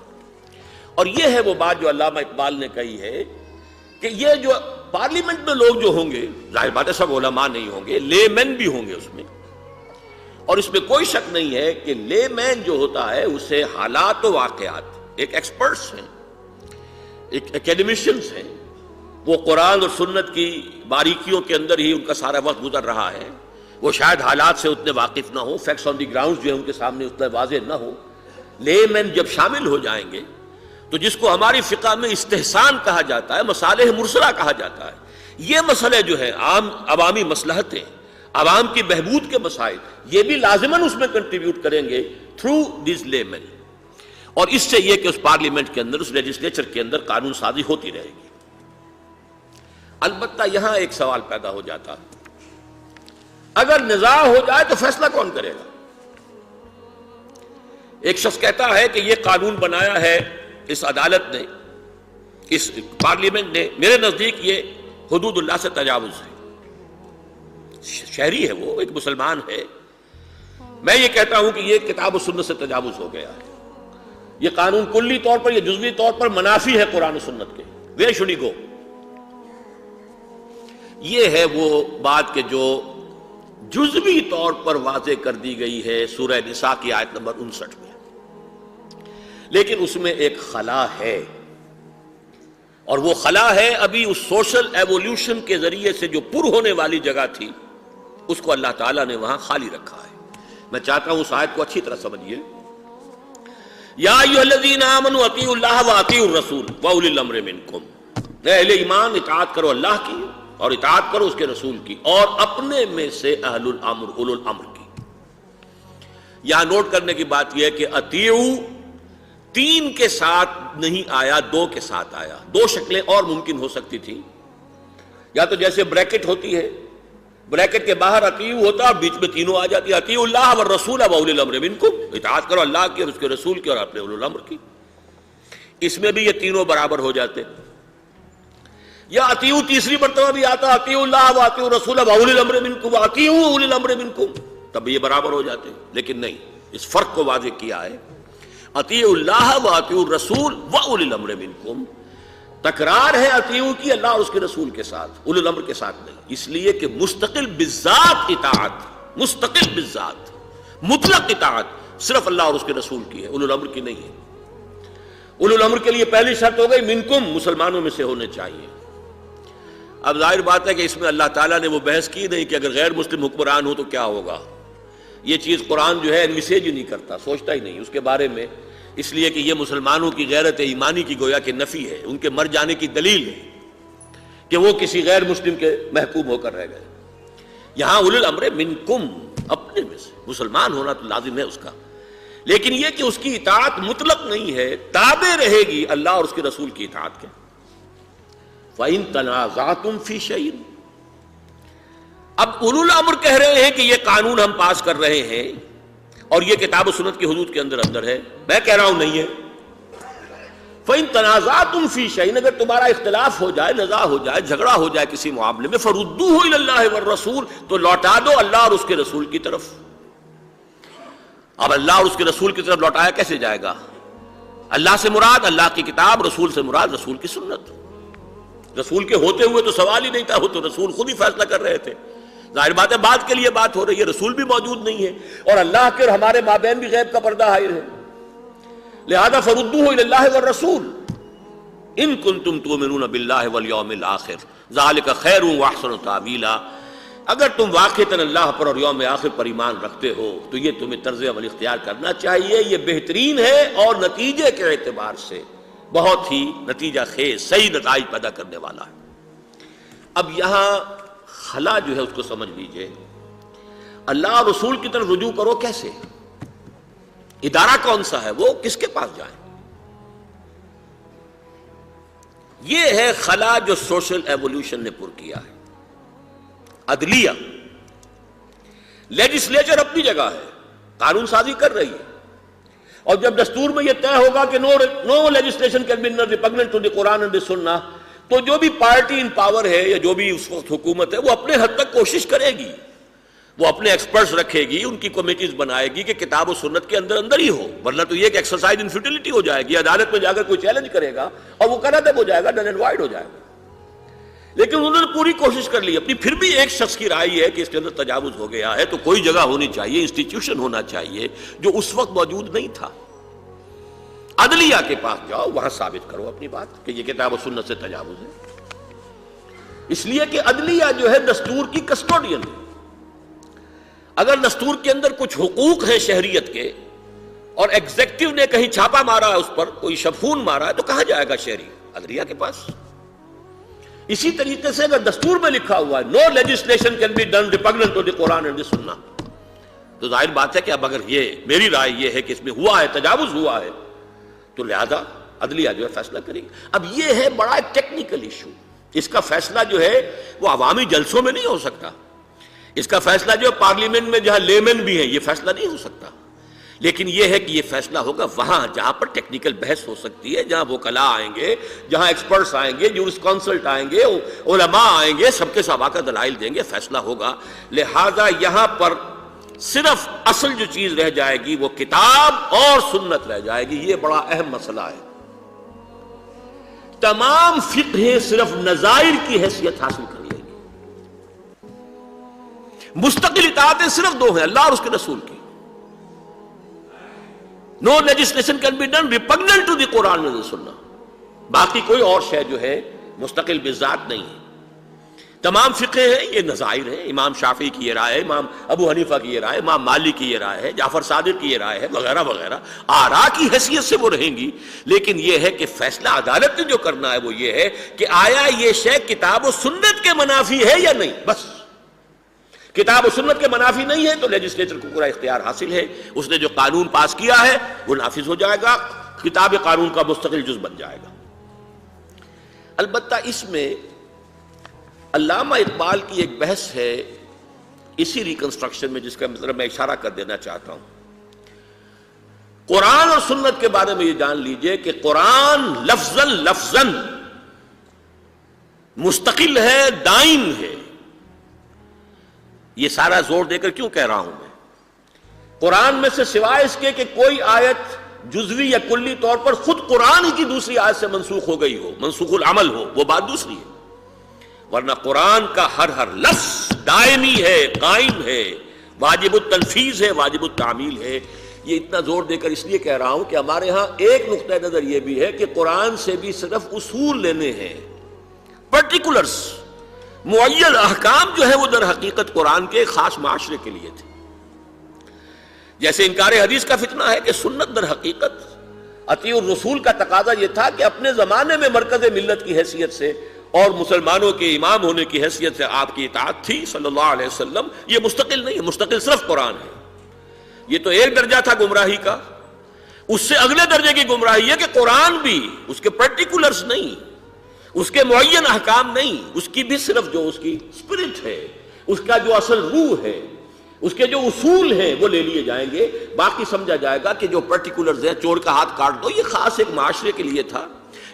اور یہ ہے وہ بات جو علامہ اقبال نے کہی ہے کہ یہ جو پارلیمنٹ میں لوگ جو ہوں گے، ظاہر بات ہے سب علماء نہیں ہوں گے، لے مین بھی ہوں گے اس میں، اور اس میں کوئی شک نہیں ہے کہ لے مین جو ہوتا ہے اسے حالات و واقعات، ایک ایکسپرٹس ہیں، ایک اکیڈمیشنز ہیں، وہ قرآن اور سنت کی باریکیوں کے اندر ہی ان کا سارا وقت گزر رہا ہے، وہ شاید حالات سے اتنے واقف نہ ہوں، فیکٹس آن دی گراؤنڈ جو ہے ان کے سامنے اتنے واضح نہ ہوں۔ لے مین جب شامل ہو جائیں گے تو جس کو ہماری فقہ میں استحسان کہا جاتا ہے، مصالح مرسلہ کہا جاتا ہے، یہ مسئلے جو ہیں عام عوامی مصلحتیں، عوام کی بہبود کے مسائل، یہ بھی لازماً اس میں کنٹریبیوٹ کریں گے تھرو دیز لے مین، اور اس سے یہ کہ اس پارلیمنٹ کے اندر، اس لیجسلیچر کے اندر قانون سازی ہوتی رہے گی۔ البتہ یہاں ایک سوال پیدا ہو جاتا، اگر نزاع ہو جائے تو فیصلہ کون کرے گا؟ ایک شخص کہتا ہے کہ یہ قانون بنایا ہے اس عدالت نے، اس پارلیمنٹ نے، میرے نزدیک یہ حدود اللہ سے تجاوز ہے، شہری ہے وہ، ایک مسلمان ہے، میں یہ کہتا ہوں کہ یہ کتاب و سنت سے تجاوز ہو گیا ہے، یہ قانون کلی طور پر یا جزوی طور پر منافی ہے قرآن و سنت کے، ویئر شوڈ ہی گو؟ یہ ہے وہ بات کہ جو جزوی طور پر واضح کر دی گئی ہے سورہ نساء کی آیت نمبر 59 میں، لیکن اس میں ایک خلا ہے، اور وہ خلا ہے ابھی اس سوشل ایوولوشن کے ذریعے سے جو پر ہونے والی جگہ تھی، اس کو اللہ تعالیٰ نے وہاں خالی رکھا ہے۔ میں چاہتا ہوں اس آیت کو اچھی طرح سمجھیے، یا ایھا الذین آمنوا اطیعوا اللہ واطیعوا الرسول واولی الامر منکم، اے اہل ایمان اطاعت کرو اللہ کی اور اطاعت کرو اس کے رسول کی، اور اپنے میں سے اہل الامر اولو الامر کی۔ یہاں نوٹ کرنے کی بات یہ ہے کہ اطیعوا تین کے ساتھ نہیں آیا، دو کے ساتھ آیا۔ دو شکلیں اور ممکن ہو سکتی تھی، یا تو جیسے بریکٹ ہوتی ہے، بریکٹ کے باہر اطیعوا ہوتا اور بیچ میں تینوں آ جاتی، اطیعوا اللہ والرسول واولی الامر منکم، اطاعت کرو اللہ کی اور اس کے رسول کی اور اپنے اولو الامر کی۔ اس میں بھی یہ تینوں برابر ہو جاتے، یا اطیعوا تیسری مرتبہ بھی آتا، اطیعوا اللہ واطیعوا الرسول واولی الامر منکم واطیعوا اولی الامر منکم، تب یہ برابر ہو جاتے، لیکن نہیں، اس فرق کو واضح کیا ہے، اطیعوا اللہ واطیعوا الرسول واولی الامر منکم، تکرار ہے اطیعوا کی اللہ اور اس کے رسول کے ساتھ، اولی الامر کے ساتھ نہیں، اس لیے کہ مستقل بالذات اطاعت، مستقل بالذات مطلق اطاعت صرف اللہ اور اس کے رسول کی ہے، اولی الامر کی نہیں ہے۔ اولی الامر کے لیے پہلی شرط ہو گئی منکم، مسلمانوں میں سے ہونے چاہیے۔ اب ظاہر بات ہے کہ اس میں اللہ تعالیٰ نے وہ بحث کی نہیں کہ اگر غیر مسلم حکمران ہو تو کیا ہوگا، یہ چیز قرآن جو ہے انویسیج ہی نہیں کرتا، سوچتا ہی نہیں اس کے بارے میں، اس لیے کہ یہ مسلمانوں کی غیرت ایمانی کی گویا کہ نفی ہے، ان کے مر جانے کی دلیل ہے کہ وہ کسی غیر مسلم کے محکوم ہو کر رہ گئے۔ یہاں اولو الامر منکم، اپنے میں سے مسلمان ہونا تو لازم ہے اس کا، لیکن یہ کہ اس کی اطاعت مطلق نہیں ہے، تابع رہے گی اللہ اور اس کے رسول کی اطاعت کے۔ فَإِن تَنَازَعْتُمْ فِي شَيْءٍ، اب اولو الامر کہہ رہے ہیں کہ یہ قانون ہم پاس کر رہے ہیں اور یہ کتاب و سنت کی حدود کے اندر ہے، میں کہہ رہا ہوں نہیں ہے۔ فَإِن تَنَازَعْتُمْ فِي شَيْءٍ، اگر تمہارا اختلاف ہو جائے، نزاع ہو جائے، جھگڑا ہو جائے کسی معاملے میں، فَرُدُّوهُ إِلَى اللَّهِ وَالرَّسُولِ، تو لوٹا دو اللہ اور اس کے رسول کی طرف۔ اب اللہ اور اس کے رسول کی طرف لوٹایا کیسے جائے گا؟ اللہ سے مراد اللہ کی کتاب، رسول سے مراد رسول کی سنت۔ رسول کے ہوتے ہوئے تو سوال ہی نہیں تھا، وہ تو رسول خود ہی فیصلہ کر رہے تھے۔ ظاہر بات ہے بعد کے لیے بات ہو رہی ہے، رسول بھی موجود نہیں ہے اور اللہ کے اور ہمارے مابین بھی غیب کا پردہ حائر ہے، لہذا فردوه الى اللہ والرسول ان کنتم تؤمنون باللہ والیوم الآخر ذلک خیر واحسن تاویلا، اگر تم واقعتاً اللہ پر اور یوم آخر پر ایمان رکھتے ہو تو یہ تمہیں طرز عمل اختیار کرنا چاہیے، یہ بہترین ہے اور نتیجے کے اعتبار سے بہت ہی نتیجہ خیز صحیح نتائج پیدا کرنے والا ہے۔ اب یہاں خلا جو ہے اس کو سمجھ لیجئے، اللہ اور رسول کی طرف رجوع کرو کیسے؟ ادارہ کون سا ہے؟ وہ کس کے پاس جائیں؟ یہ ہے خلا جو سوشل ایوولوشن نے پر کیا ہے۔ عدلیہ، لیجسلیچر اپنی جگہ ہے، قانون سازی کر رہی ہے، اور جب دستور میں یہ طے ہوگا کہ no legislation can be repugnant to the قرآن اینڈ دی سنہ، تو جو بھی پارٹی ان پاور ہے یا جو بھی اس وقت حکومت ہے وہ اپنے حد تک کوشش کرے گی، وہ اپنے ایکسپرٹس رکھے گی، ان کی کمیٹیز بنائے گی کہ کتاب و سنت کے اندر ہی ہو، ورنہ تو یہ کہ ایکسرسائز ان فیوٹیلٹی ہو جائے گی، عدالت میں جا کر کوئی چیلنج کرے گا اور وہ کنادب ہو جائے گا، ڈن اینڈ وائڈ ہو جائے گا۔ لیکن انہوں نے پوری کوشش کر لی اپنی، پھر بھی ایک شخص کی رائے ہے کہ اس کے اندر تجاوز ہو گیا ہے تو کوئی جگہ ہونی چاہیے، انسٹیٹیوشن ہونا چاہیے جو اس وقت موجود نہیں تھا۔ عدلیہ کے پاس جاؤ، وہاں ثابت کرو اپنی بات کہ یہ کتاب و سنت سے تجاوز ہے، اس لیے کہ عدلیہ جو ہے دستور کی کسٹوڈین ہے۔ اگر دستور کے اندر کچھ حقوق ہیں شہریت کے اور ایگزیکٹو نے کہیں چھاپا مارا ہے، اس پر کوئی شفون مارا ہے، تو کہاں جائے گا شہری؟ عدلیہ کے پاس۔ اسی طریقے سے اگر دستور میں لکھا ہوا ہے no legislation can be done repugnant to the قرآن اینڈ دی سنہ، تو ظاہر بات ہے کہ اب اگر یہ میری رائے یہ ہے کہ اس میں ہوا ہے، تجاوز ہوا ہے، تو لہذا عدلیہ جو ہے فیصلہ کرے گی۔ اب یہ ہے بڑا ٹیکنیکل ایشو، اس کا فیصلہ جو ہے وہ عوامی جلسوں میں نہیں ہو سکتا، اس کا فیصلہ جو پارلیمنٹ میں جہاں لیمن بھی ہیں یہ فیصلہ نہیں ہو سکتا، لیکن یہ ہے کہ یہ فیصلہ ہوگا وہاں جہاں پر ٹیکنیکل بحث ہو سکتی ہے، جہاں وکلاء آئیں گے، جہاں ایکسپرٹس آئیں گے، جورس کونسلٹ آئیں گے، علماء آئیں گے، سب کے سب آ کر دلائل دیں گے، فیصلہ ہوگا۔ لہذا یہاں پر صرف اصل جو چیز رہ جائے گی وہ کتاب اور سنت رہ جائے گی، یہ بڑا اہم مسئلہ ہے۔ تمام فقہ صرف نظائر کی حیثیت حاصل کر لیں گے، مستقل اطاعتیں صرف دو ہیں، اللہ اور اس کے رسول کی۔ No legislation can be done repugnant to the قرآن اینڈ سنہ، باقی کوئی اور شے جو ہے مستقل بذات نہیں ہے۔ تمام فقہ ہیں یہ نظائر ہیں، امام شافعی کی یہ رائے ہے، امام ابو حنیفہ کی یہ رائے ہے، امام مالک کی یہ رائے ہے، جعفر صادق کی یہ رائے ہے، وغیرہ وغیرہ، آراء کی حیثیت سے وہ رہیں گی، لیکن یہ ہے کہ فیصلہ عدالت نے جو کرنا ہے وہ یہ ہے کہ آیا یہ شے کتاب و سنت کے منافی ہے یا نہیں، بس۔ کتاب و سنت کے منافی نہیں ہے تو لیجسلیچر کو پورا اختیار حاصل ہے، اس نے جو قانون پاس کیا ہے وہ نافذ ہو جائے گا، کتاب قانون کا مستقل جز بن جائے گا۔ البتہ اس میں علامہ اقبال کی ایک بحث ہے اسی ریکنسٹرکشن میں، جس کا مطلب میں اشارہ کر دینا چاہتا ہوں۔ قرآن اور سنت کے بارے میں یہ جان لیجئے کہ قرآن لفظاً مستقل ہے، دائم ہے۔ یہ سارا زور دے کر کیوں کہہ رہا ہوں میں؟ قرآن میں سے سوائے اس کے کہ کوئی آیت جزوی یا کلی طور پر خود قرآن ہی کی دوسری آیت سے منسوخ ہو گئی ہو، منسوخ العمل ہو، وہ بات دوسری ہے، ورنہ قرآن کا ہر لفظ دائمی ہے، قائم ہے، واجب التنفیذ ہے، واجب التعمیل ہے۔ یہ اتنا زور دے کر اس لیے کہہ رہا ہوں کہ ہمارے ہاں ایک نقطہ نظر یہ بھی ہے کہ قرآن سے بھی صرف اصول لینے ہیں، پرٹیکولرز، معین احکام جو ہے وہ در حقیقت قرآن کے خاص معاشرے کے لیے تھے۔ جیسے انکار حدیث کا فتنہ ہے کہ سنت در حقیقت اطیع الرسول کا تقاضا یہ تھا کہ اپنے زمانے میں مرکز ملت کی حیثیت سے اور مسلمانوں کے امام ہونے کی حیثیت سے آپ کی اطاعت تھی صلی اللہ علیہ وسلم. یہ مستقل نہیں ہے، مستقل صرف قرآن ہے. یہ تو ایک درجہ تھا گمراہی کا. اس سے اگلے درجے کی گمراہی ہے کہ قرآن بھی اس کے پرٹیکولرز نہیں، اس کے معین احکام نہیں، اس کی بھی صرف جو اس کی اسپرٹ ہے، اس کا جو اصل روح ہے، اس کے جو اصول ہیں وہ لے لیے جائیں گے. باقی سمجھا جائے گا کہ جو پرٹیکولرز ہیں، چور کا ہاتھ کاٹ دو، یہ خاص ایک معاشرے کے لیے تھا،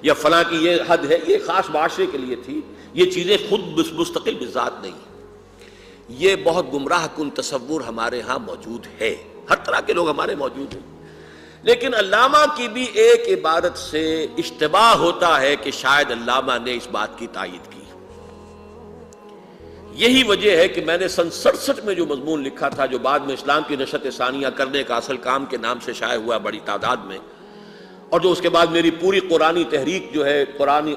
یا فلاں کی یہ حد ہے، یہ خاص معاشرے کے لیے تھی. یہ چیزیں خود مستقل بذات نہیں. یہ بہت گمراہ کن تصور ہمارے ہاں موجود ہے، ہر طرح کے لوگ ہمارے موجود ہیں. لیکن علامہ کی بھی ایک عبارت سے اشتباہ ہوتا ہے کہ شاید علامہ نے اس بات کی تائید کی. یہی وجہ ہے کہ میں نے سن 67 میں جو مضمون لکھا تھا، جو بعد میں اسلام کی نشت ثانیہ کرنے کا اصل کام کے نام سے شائع ہوا بڑی تعداد میں، اور جو اس کے بعد میری پوری قرآنی تحریک جو ہے، قرآنی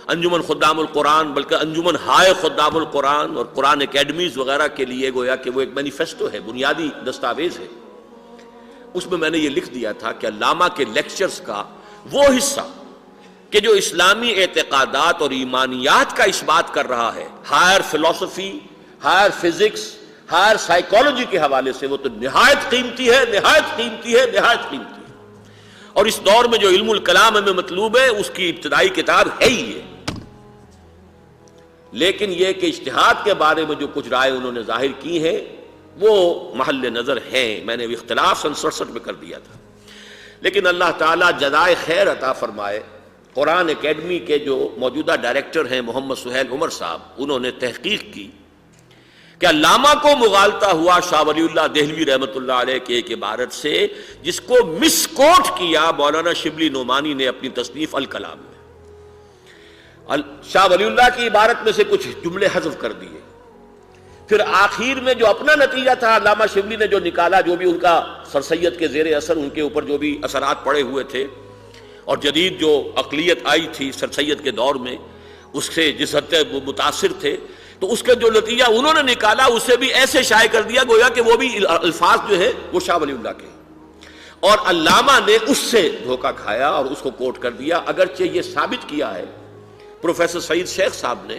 انجمن خدام القرآن، بلکہ انجمن ہائے خدام القرآن اور قرآن اکیڈمیز وغیرہ کے لیے گویا کہ وہ ایک مینیفیسٹو ہے، بنیادی دستاویز ہے. اس میں نے یہ لکھ دیا تھا کہ علامہ کے لیکچرز کا وہ حصہ کہ جو اسلامی اعتقادات اور ایمانیات کا اس بات کر رہا ہے، ہائر فلسفی، ہائر فزکس، ہائر سائیکالوجی کے حوالے سے، وہ تو نہایت قیمتی ہے، نہایت قیمتی ہے، نہایت قیمتی ہے. اور اس دور میں جو علم الکلام ہمیں مطلوب ہے، اس کی ابتدائی کتاب ہے ہی یہ. لیکن یہ کہ اجتہاد کے بارے میں جو کچھ رائے انہوں نے ظاہر کی ہیں وہ محل نظر ہیں. میں نے اختلاف سن 67 میں کر دیا تھا. لیکن اللہ تعالیٰ جزائے خیر عطا فرمائے. قرآن اکیڈمی کے جو موجودہ ڈائریکٹر ہیں محمد سہیل عمر صاحب، انہوں نے تحقیق کی کہ علامہ کو مغالطہ ہوا شاہ ولی اللہ دہلوی رحمۃ اللہ علیہ کے ایک عبارت سے، جس کو مس کوٹ کیا مولانا شبلی نعمانی نے اپنی تصنیف الکلام میں. شاہ ولی اللہ کی عبارت میں سے کچھ جملے حذف کر دیے. پھر آخر میں جو اپنا نتیجہ تھا علامہ شبلی نے جو نکالا، جو بھی ان کا سر سید کے زیر اثر ان کے اوپر جو بھی اثرات پڑے ہوئے تھے، اور جدید جو اقلیت آئی تھی سر سید کے دور میں، اس سے جس حد تک وہ متاثر تھے، تو اس کا جو نتیجہ انہوں نے نکالا اسے بھی ایسے شائع کر دیا گویا کہ وہ بھی الفاظ جو ہے وہ شاہ ولی اللہ کے. اور علامہ نے اس سے دھوکہ کھایا اور اس کو کوٹ کر دیا. اگرچہ یہ ثابت کیا ہے پروفیسر سعید شیخ صاحب نے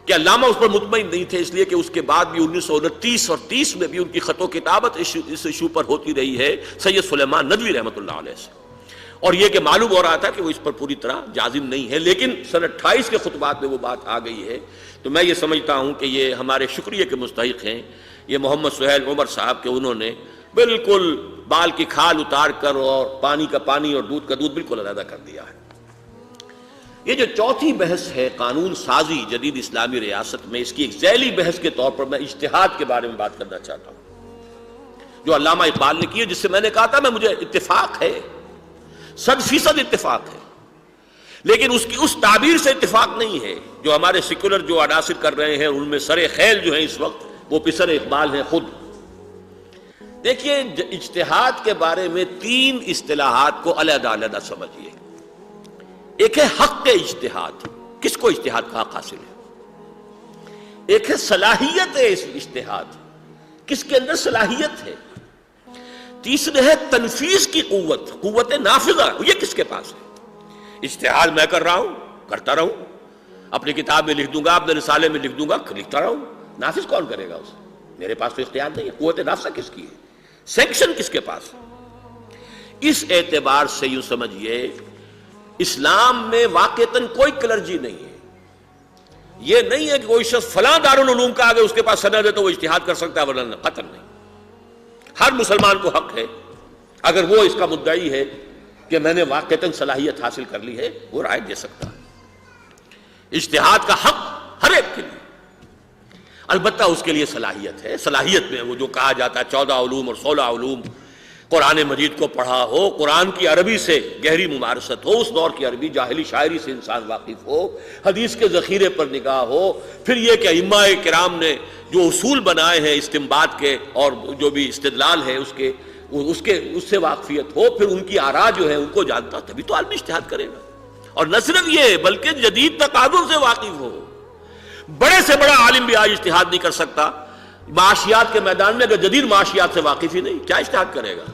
کہ علامہ اس پر مطمئن نہیں تھے، اس لیے کہ اس کے بعد بھی 1929 اور 30 میں بھی ان کی خط و کتابت اس ایشو پر ہوتی رہی ہے سید سلیمان ندوی رحمۃ اللہ علیہ سے. اور یہ کہ معلوم ہو رہا تھا کہ وہ اس پر پوری طرح جازم نہیں ہے، لیکن سن 28 کے خطبات میں وہ بات آ گئی ہے. تو میں یہ سمجھتا ہوں کہ یہ ہمارے شکریہ کے مستحق ہیں یہ محمد سہیل عمر صاحب، کہ انہوں نے بالکل بال کی کھال اتار کر اور پانی کا پانی اور دودھ کا دودھ بالکل علیحدہ کر دیا ہے. یہ جو چوتھی بحث ہے قانون سازی جدید اسلامی ریاست میں، اس کی ایک ذیلی بحث کے طور پر میں اجتہاد کے بارے میں بات کرنا چاہتا ہوں جو علامہ اقبال نے کی ہے، جس سے میں نے کہا تھا مجھے اتفاق ہے، 100% اتفاق ہے. لیکن اس تعبیر سے اتفاق نہیں ہے جو ہمارے سیکولر جو عناصر کر رہے ہیں، ان میں سر خیل جو ہیں اس وقت وہ پسر اقبال ہیں خود. دیکھیے اجتہاد کے بارے میں 3 اصطلاحات کو علیحدہ علیحدہ سمجھیے. ایک ہے حق اجتہاد، کس کو اجتہاد کا حق حاصل ہے. ایک ہے صلاحیت اجتہاد، کس کے اندر صلاحیت ہے. تیسرے ہے تنفیذ کی قوت نافذہ، یہ کس کے پاس ہے. اجتہاد میں کر رہا ہوں، کرتا رہوں، اپنی کتاب میں لکھ دوں گا، اپنے رسالے میں لکھ دوں گا، لکھتا رہوں، نافذ کون کرے گا اسے. میرے پاس تو اختیار نہیں ہے. قوت نافذہ کس کی ہے، سینکشن کس کے پاس ہے. اس اعتبار سے یوں سمجھیے اسلام میں واقعتاً کوئی کلرجی نہیں ہے. یہ نہیں ہے کہ کوئی شخص فلاں دارالعلوم کا آگے اس کے پاس سند ہے تو وہ اجتہاد کر سکتا ہے، ورنہ قطعاً نہیں. ہر مسلمان کو حق ہے، اگر وہ اس کا مدعی ہے کہ میں نے واقعتاً صلاحیت حاصل کر لی ہے، وہ رائے دے سکتا ہے. اجتہاد کا حق ہر ایک کے لیے، البتہ اس کے لیے صلاحیت ہے. صلاحیت میں وہ جو کہا جاتا ہے 14 علوم اور 16 علوم، قرآن مجید کو پڑھا ہو، قرآن کی عربی سے گہری ممارست ہو، اس دور کی عربی جاہلی شاعری سے انسان واقف ہو، حدیث کے ذخیرے پر نگاہ ہو، پھر یہ کہ ائمہ کرام نے جو اصول بنائے ہیں استنباط کے اور جو بھی استدلال ہے اس سے واقفیت ہو، پھر ان کی آراء جو ہے ان کو جانتا، تبھی تو عالم اجتہاد کرے گا. اور نہ صرف یہ بلکہ جدید تقاضوں سے واقف ہو. بڑے سے بڑا عالم بھی آج اجتہاد نہیں کر سکتا معاشیات کے میدان میں اگر جدید معاشیات سے واقف ہی نہیں، کیا اجتہاد کرے گا؟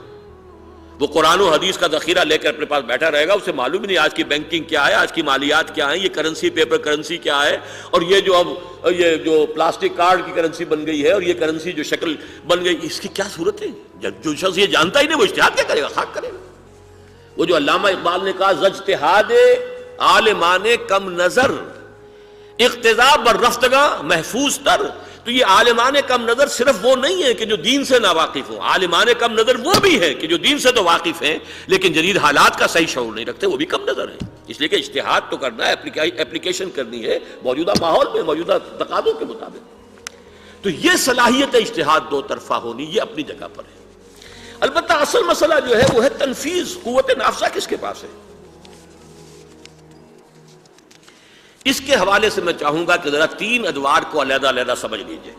وہ قرآن و حدیث کا ذخیرہ لے کر اپنے پاس بیٹھا رہے گا، اسے معلوم ہی نہیں آج کی بینکنگ کیا ہے، آج کی مالیات کیا ہیں، یہ کرنسی پیپر کرنسی کیا ہے، اور یہ جو اب یہ جو پلاسٹک کارڈ کی کرنسی بن گئی ہے، اور یہ کرنسی جو شکل بن گئی، اس کی کیا صورت ہے؟ جو شخص یہ جانتا ہی نہیں وہ اجتہاد کیا کرے گا؟ خاک کرے گا۔ وہ جو علامہ اقبال نے کہا زجتہاد عالمان کم نظر اقتضا بر رفتگاں محفوظ تر، تو یہ عالمان کم نظر صرف وہ نہیں ہے کہ جو دین سے ناواقف ہوں، عالمان کم نظر وہ بھی ہے کہ جو دین سے تو واقف ہیں لیکن جدید حالات کا صحیح شعور نہیں رکھتے، وہ بھی کم نظر ہیں۔ اس لیے کہ اجتہاد تو کرنا ہے، اپلیکیشن کرنی ہے موجودہ ماحول میں، موجودہ تقاضوں کے مطابق۔ تو یہ صلاحیت اجتہاد دو طرفہ ہونی، یہ اپنی جگہ پر ہے۔ البتہ اصل مسئلہ جو ہے وہ ہے تنفیذ، قوت نافذہ کس کے پاس ہے؟ اس کے حوالے سے میں چاہوں گا کہ ذرا تین ادوار کو علیحدہ علیحدہ سمجھ لیجئے۔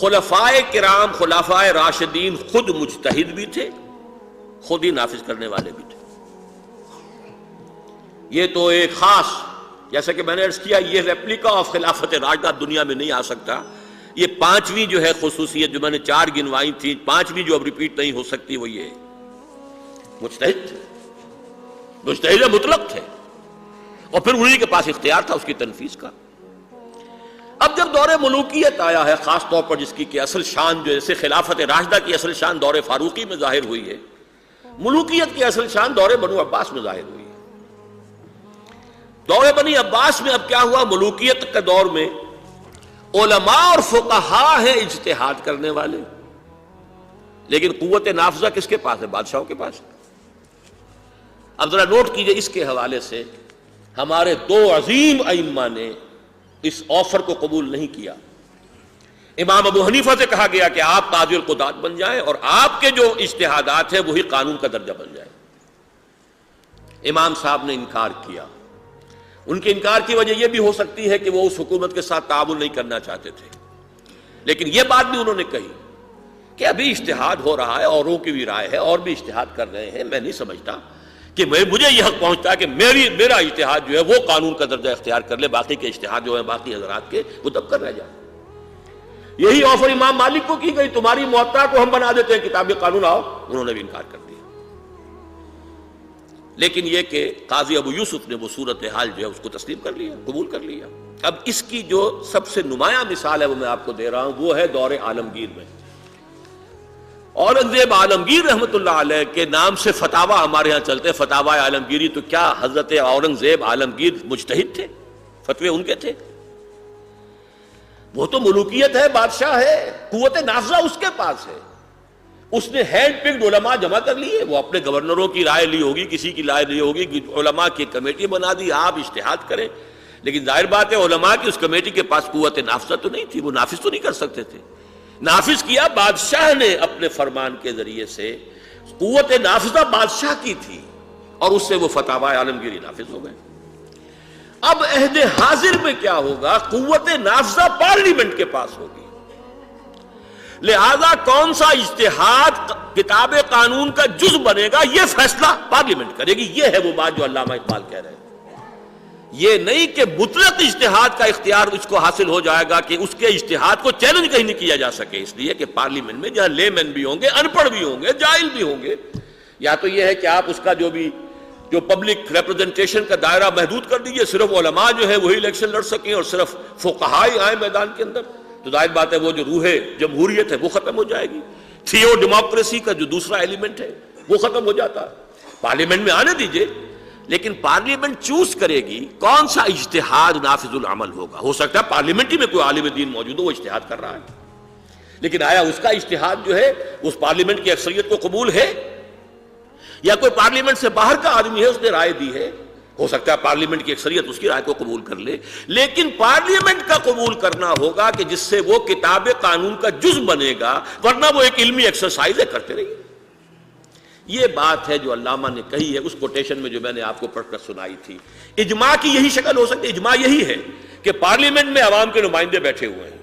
خلفائے کرام، خلفائے راشدین خود مجتہد بھی تھے، خود ہی نافذ کرنے والے بھی تھے۔ یہ تو ایک خاص، جیسا کہ میں نے عرض کیا، یہ ریپلیکا آف خلافت راشدہ دنیا میں نہیں آ سکتا۔ یہ پانچویں جو ہے خصوصیت جو میں نے چار گنوائی تھی، پانچویں جو اب ریپیٹ نہیں ہو سکتی وہ یہ مجتہد تھے، مجتہد مطلق تھے، اور پھر انہی کے پاس اختیار تھا اس کی تنفیذ کا۔ اب جب دور ملوکیت آیا ہے، خاص طور پر جس کی کہ اصل شان جو جیسے خلافت راشدہ کی اصل شان دور فاروقی میں ظاہر ہوئی ہے، ملوکیت کی اصل شان دور بنو عباس میں ظاہر ہوئی ہے۔ دور بنی عباس میں اب کیا ہوا؟ ملوکیت کے دور میں علماء اور فقہاء ہیں اجتہاد کرنے والے، لیکن قوت نافذہ کس کے پاس ہے؟ بادشاہوں کے پاس۔ اب ذرا نوٹ کیجئے، اس کے حوالے سے ہمارے دو عظیم ائمہ نے اس آفر کو قبول نہیں کیا۔ امام ابو حنیفہ سے کہا گیا کہ آپ قاضی القضات بن جائیں اور آپ کے جو اجتہادات ہیں وہی قانون کا درجہ بن جائے۔ امام صاحب نے انکار کیا۔ ان کے انکار کی وجہ یہ بھی ہو سکتی ہے کہ وہ اس حکومت کے ساتھ تعاون نہیں کرنا چاہتے تھے، لیکن یہ بات بھی انہوں نے کہی کہ ابھی اجتہاد ہو رہا ہے، اوروں کی بھی رائے ہے، اور بھی اجتہاد کر رہے ہیں، میں نہیں سمجھتا کہ مجھے یہ حق پہنچتا ہے کہ میرا اجتہاد جو ہے وہ قانون کا درجہ اختیار کر لے، باقی کے اجتہاد جو ہے باقی حضرات کے وہ دب کر رہ جائیں۔ یہی آفر امام مالک کو کی گئی، تمہاری موطا کو ہم بنا دیتے ہیں کتاب قانون، آؤ، انہوں نے بھی انکار کر دیا۔ لیکن یہ کہ قاضی ابو یوسف نے وہ صورتحال جو ہے اس کو تسلیم کر لیا، قبول کر لیا۔ اب اس کی جو سب سے نمایاں مثال ہے وہ میں آپ کو دے رہا ہوں، وہ ہے دور عالمگیر میں۔ اورنگزیب عالمگیر رحمۃ اللہ علیہ کے نام سے فتاوی ہمارے ہاں چلتے، فتاوی عالمگیری، تو کیا حضرت اورنگزیب عالمگیر مجتہد تھے؟ فتوے ان کے تھے؟ وہ تو ملوکیت ہے، بادشاہ ہے، قوت نافذہ اس کے پاس ہے۔ اس نے ہینڈ پکڈ علماء جمع کر لیے، وہ اپنے گورنروں کی رائے لی ہوگی، کسی کی رائے لی ہوگی، علماء کی کمیٹی بنا دی، آپ اجتہاد کریں۔ لیکن ظاہر بات ہے علماء کی اس کمیٹی کے پاس قوت نافذہ تو نہیں تھی، وہ نافذ تو نہیں کر سکتے تھے۔ نافذ کیا بادشاہ نے اپنے فرمان کے ذریعے سے، قوت نافذہ بادشاہ کی تھی، اور اس سے وہ فتاوی عالمگیری نافذ ہو گئے۔ اب عہد حاضر میں کیا ہوگا؟ قوت نافذہ پارلیمنٹ کے پاس ہوگی، لہذا کون سا اجتہاد کتاب قانون کا جز بنے گا یہ فیصلہ پارلیمنٹ کرے گی۔ یہ ہے وہ بات جو علامہ اقبال کہہ رہے ہیں۔ یہ نہیں کہ مطلق اجتہاد کا اختیار اس کو حاصل ہو جائے گا کہ اس کے اجتہاد کو چیلنج کہیں نہیں کیا جا سکے، اس لیے کہ پارلیمنٹ میں جہاں لے مین بھی ہوں گے، ان پڑھ بھی ہوں گے، جاہل بھی ہوں گے، یا تو یہ ہے کہ آپ اس کا جو پبلک ریپرزنٹیشن کا دائرہ محدود کر دیجئے، صرف علماء جو ہے وہی الیکشن لڑ سکیں اور صرف فقہاء آئیں میدان کے اندر، تو ظاہر بات ہے وہ جو روح جمہوریت ہے وہ ختم ہو جائے گی۔ تھیو ڈیموکریسی کا جو دوسرا ایلیمنٹ ہے وہ ختم ہو جاتا ہے۔ پارلیمنٹ میں آنے دیجئے، لیکن پارلیمنٹ چوز کرے گی کون سا اجتہاد نافذ العمل ہوگا۔ ہو سکتا ہے پارلیمنٹ ہی میں کوئی عالم دین موجود ہو، وہ اجتہاد کر رہا ہے، لیکن آیا اس کا اجتہاد جو ہے اس پارلیمنٹ کی اکثریت کو قبول ہے، یا کوئی پارلیمنٹ سے باہر کا آدمی ہے اس نے رائے دی ہے، ہو سکتا ہے پارلیمنٹ کی اکثریت اس کی رائے کو قبول کر لے، لیکن پارلیمنٹ کا قبول کرنا ہوگا کہ جس سے وہ کتاب قانون کا جز بنے گا، ورنہ وہ ایک علمی ایکسرسائز ہے، کرتے رہیے۔ یہ بات ہے جو علامہ نے کہی ہے اس کوٹیشن میں جو میں نے آپ کو پڑھ کر سنائی تھی۔ اجماع کی یہی شکل ہو سکتی ہے۔ اجماع یہی ہے کہ پارلیمنٹ میں عوام کے نمائندے بیٹھے ہوئے ہیں،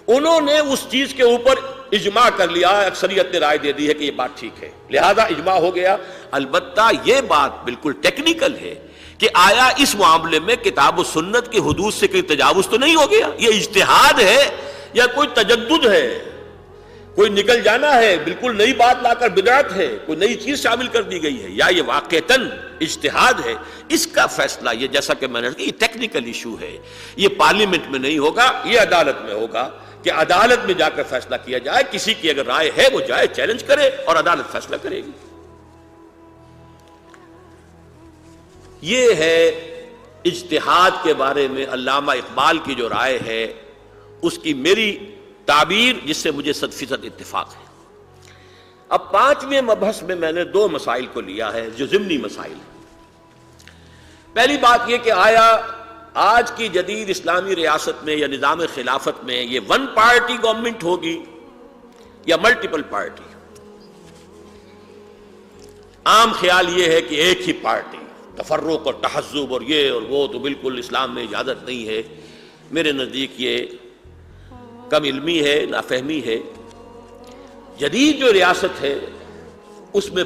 انہوں نے اس چیز کے اوپر اجماع کر لیا، اکثریت نے رائے دے دی ہے کہ یہ بات ٹھیک ہے، لہذا اجماع ہو گیا۔ البتہ یہ بات بالکل ٹیکنیکل ہے کہ آیا اس معاملے میں کتاب و سنت کی حدود سے کوئی تجاوز تو نہیں ہو گیا؟ یہ اجتہاد ہے، یا کوئی تجدد ہے، کوئی نکل جانا ہے، بالکل نئی بات لا کر بدعت ہے، کوئی نئی چیز شامل کر دی گئی ہے، یا یہ واقعتاً اجتہاد ہے، اس کا فیصلہ یہ جیسا کہ میں نے کہا یہ ٹیکنیکل ایشو ہے، یہ پارلیمنٹ میں نہیں ہوگا، یہ عدالت میں ہوگا کہ عدالت میں جا کر فیصلہ کیا جائے. کسی کی اگر رائے ہے وہ جائے چیلنج کرے اور عدالت فیصلہ کرے گی. یہ ہے اجتہاد کے بارے میں علامہ اقبال کی جو رائے ہے، اس کی میری تعبیر جس سے مجھے 100% اتفاق ہے. اب 5ویں مبحث میں میں نے 2 مسائل کو لیا ہے جو ضمنی مسائل ہیں. پہلی بات یہ کہ آیا آج کی جدید اسلامی ریاست میں یا نظام خلافت میں یہ 1 پارٹی گورنمنٹ ہوگی یا ملٹیپل پارٹی. عام خیال یہ ہے کہ ایک ہی پارٹی، تفرق اور تحزب اور یہ اور وہ تو بالکل اسلام میں اجازت نہیں ہے. میرے نزدیک یہ کم علمی ہے، نافہمی ہے. جدید جو ریاست ہے اس میں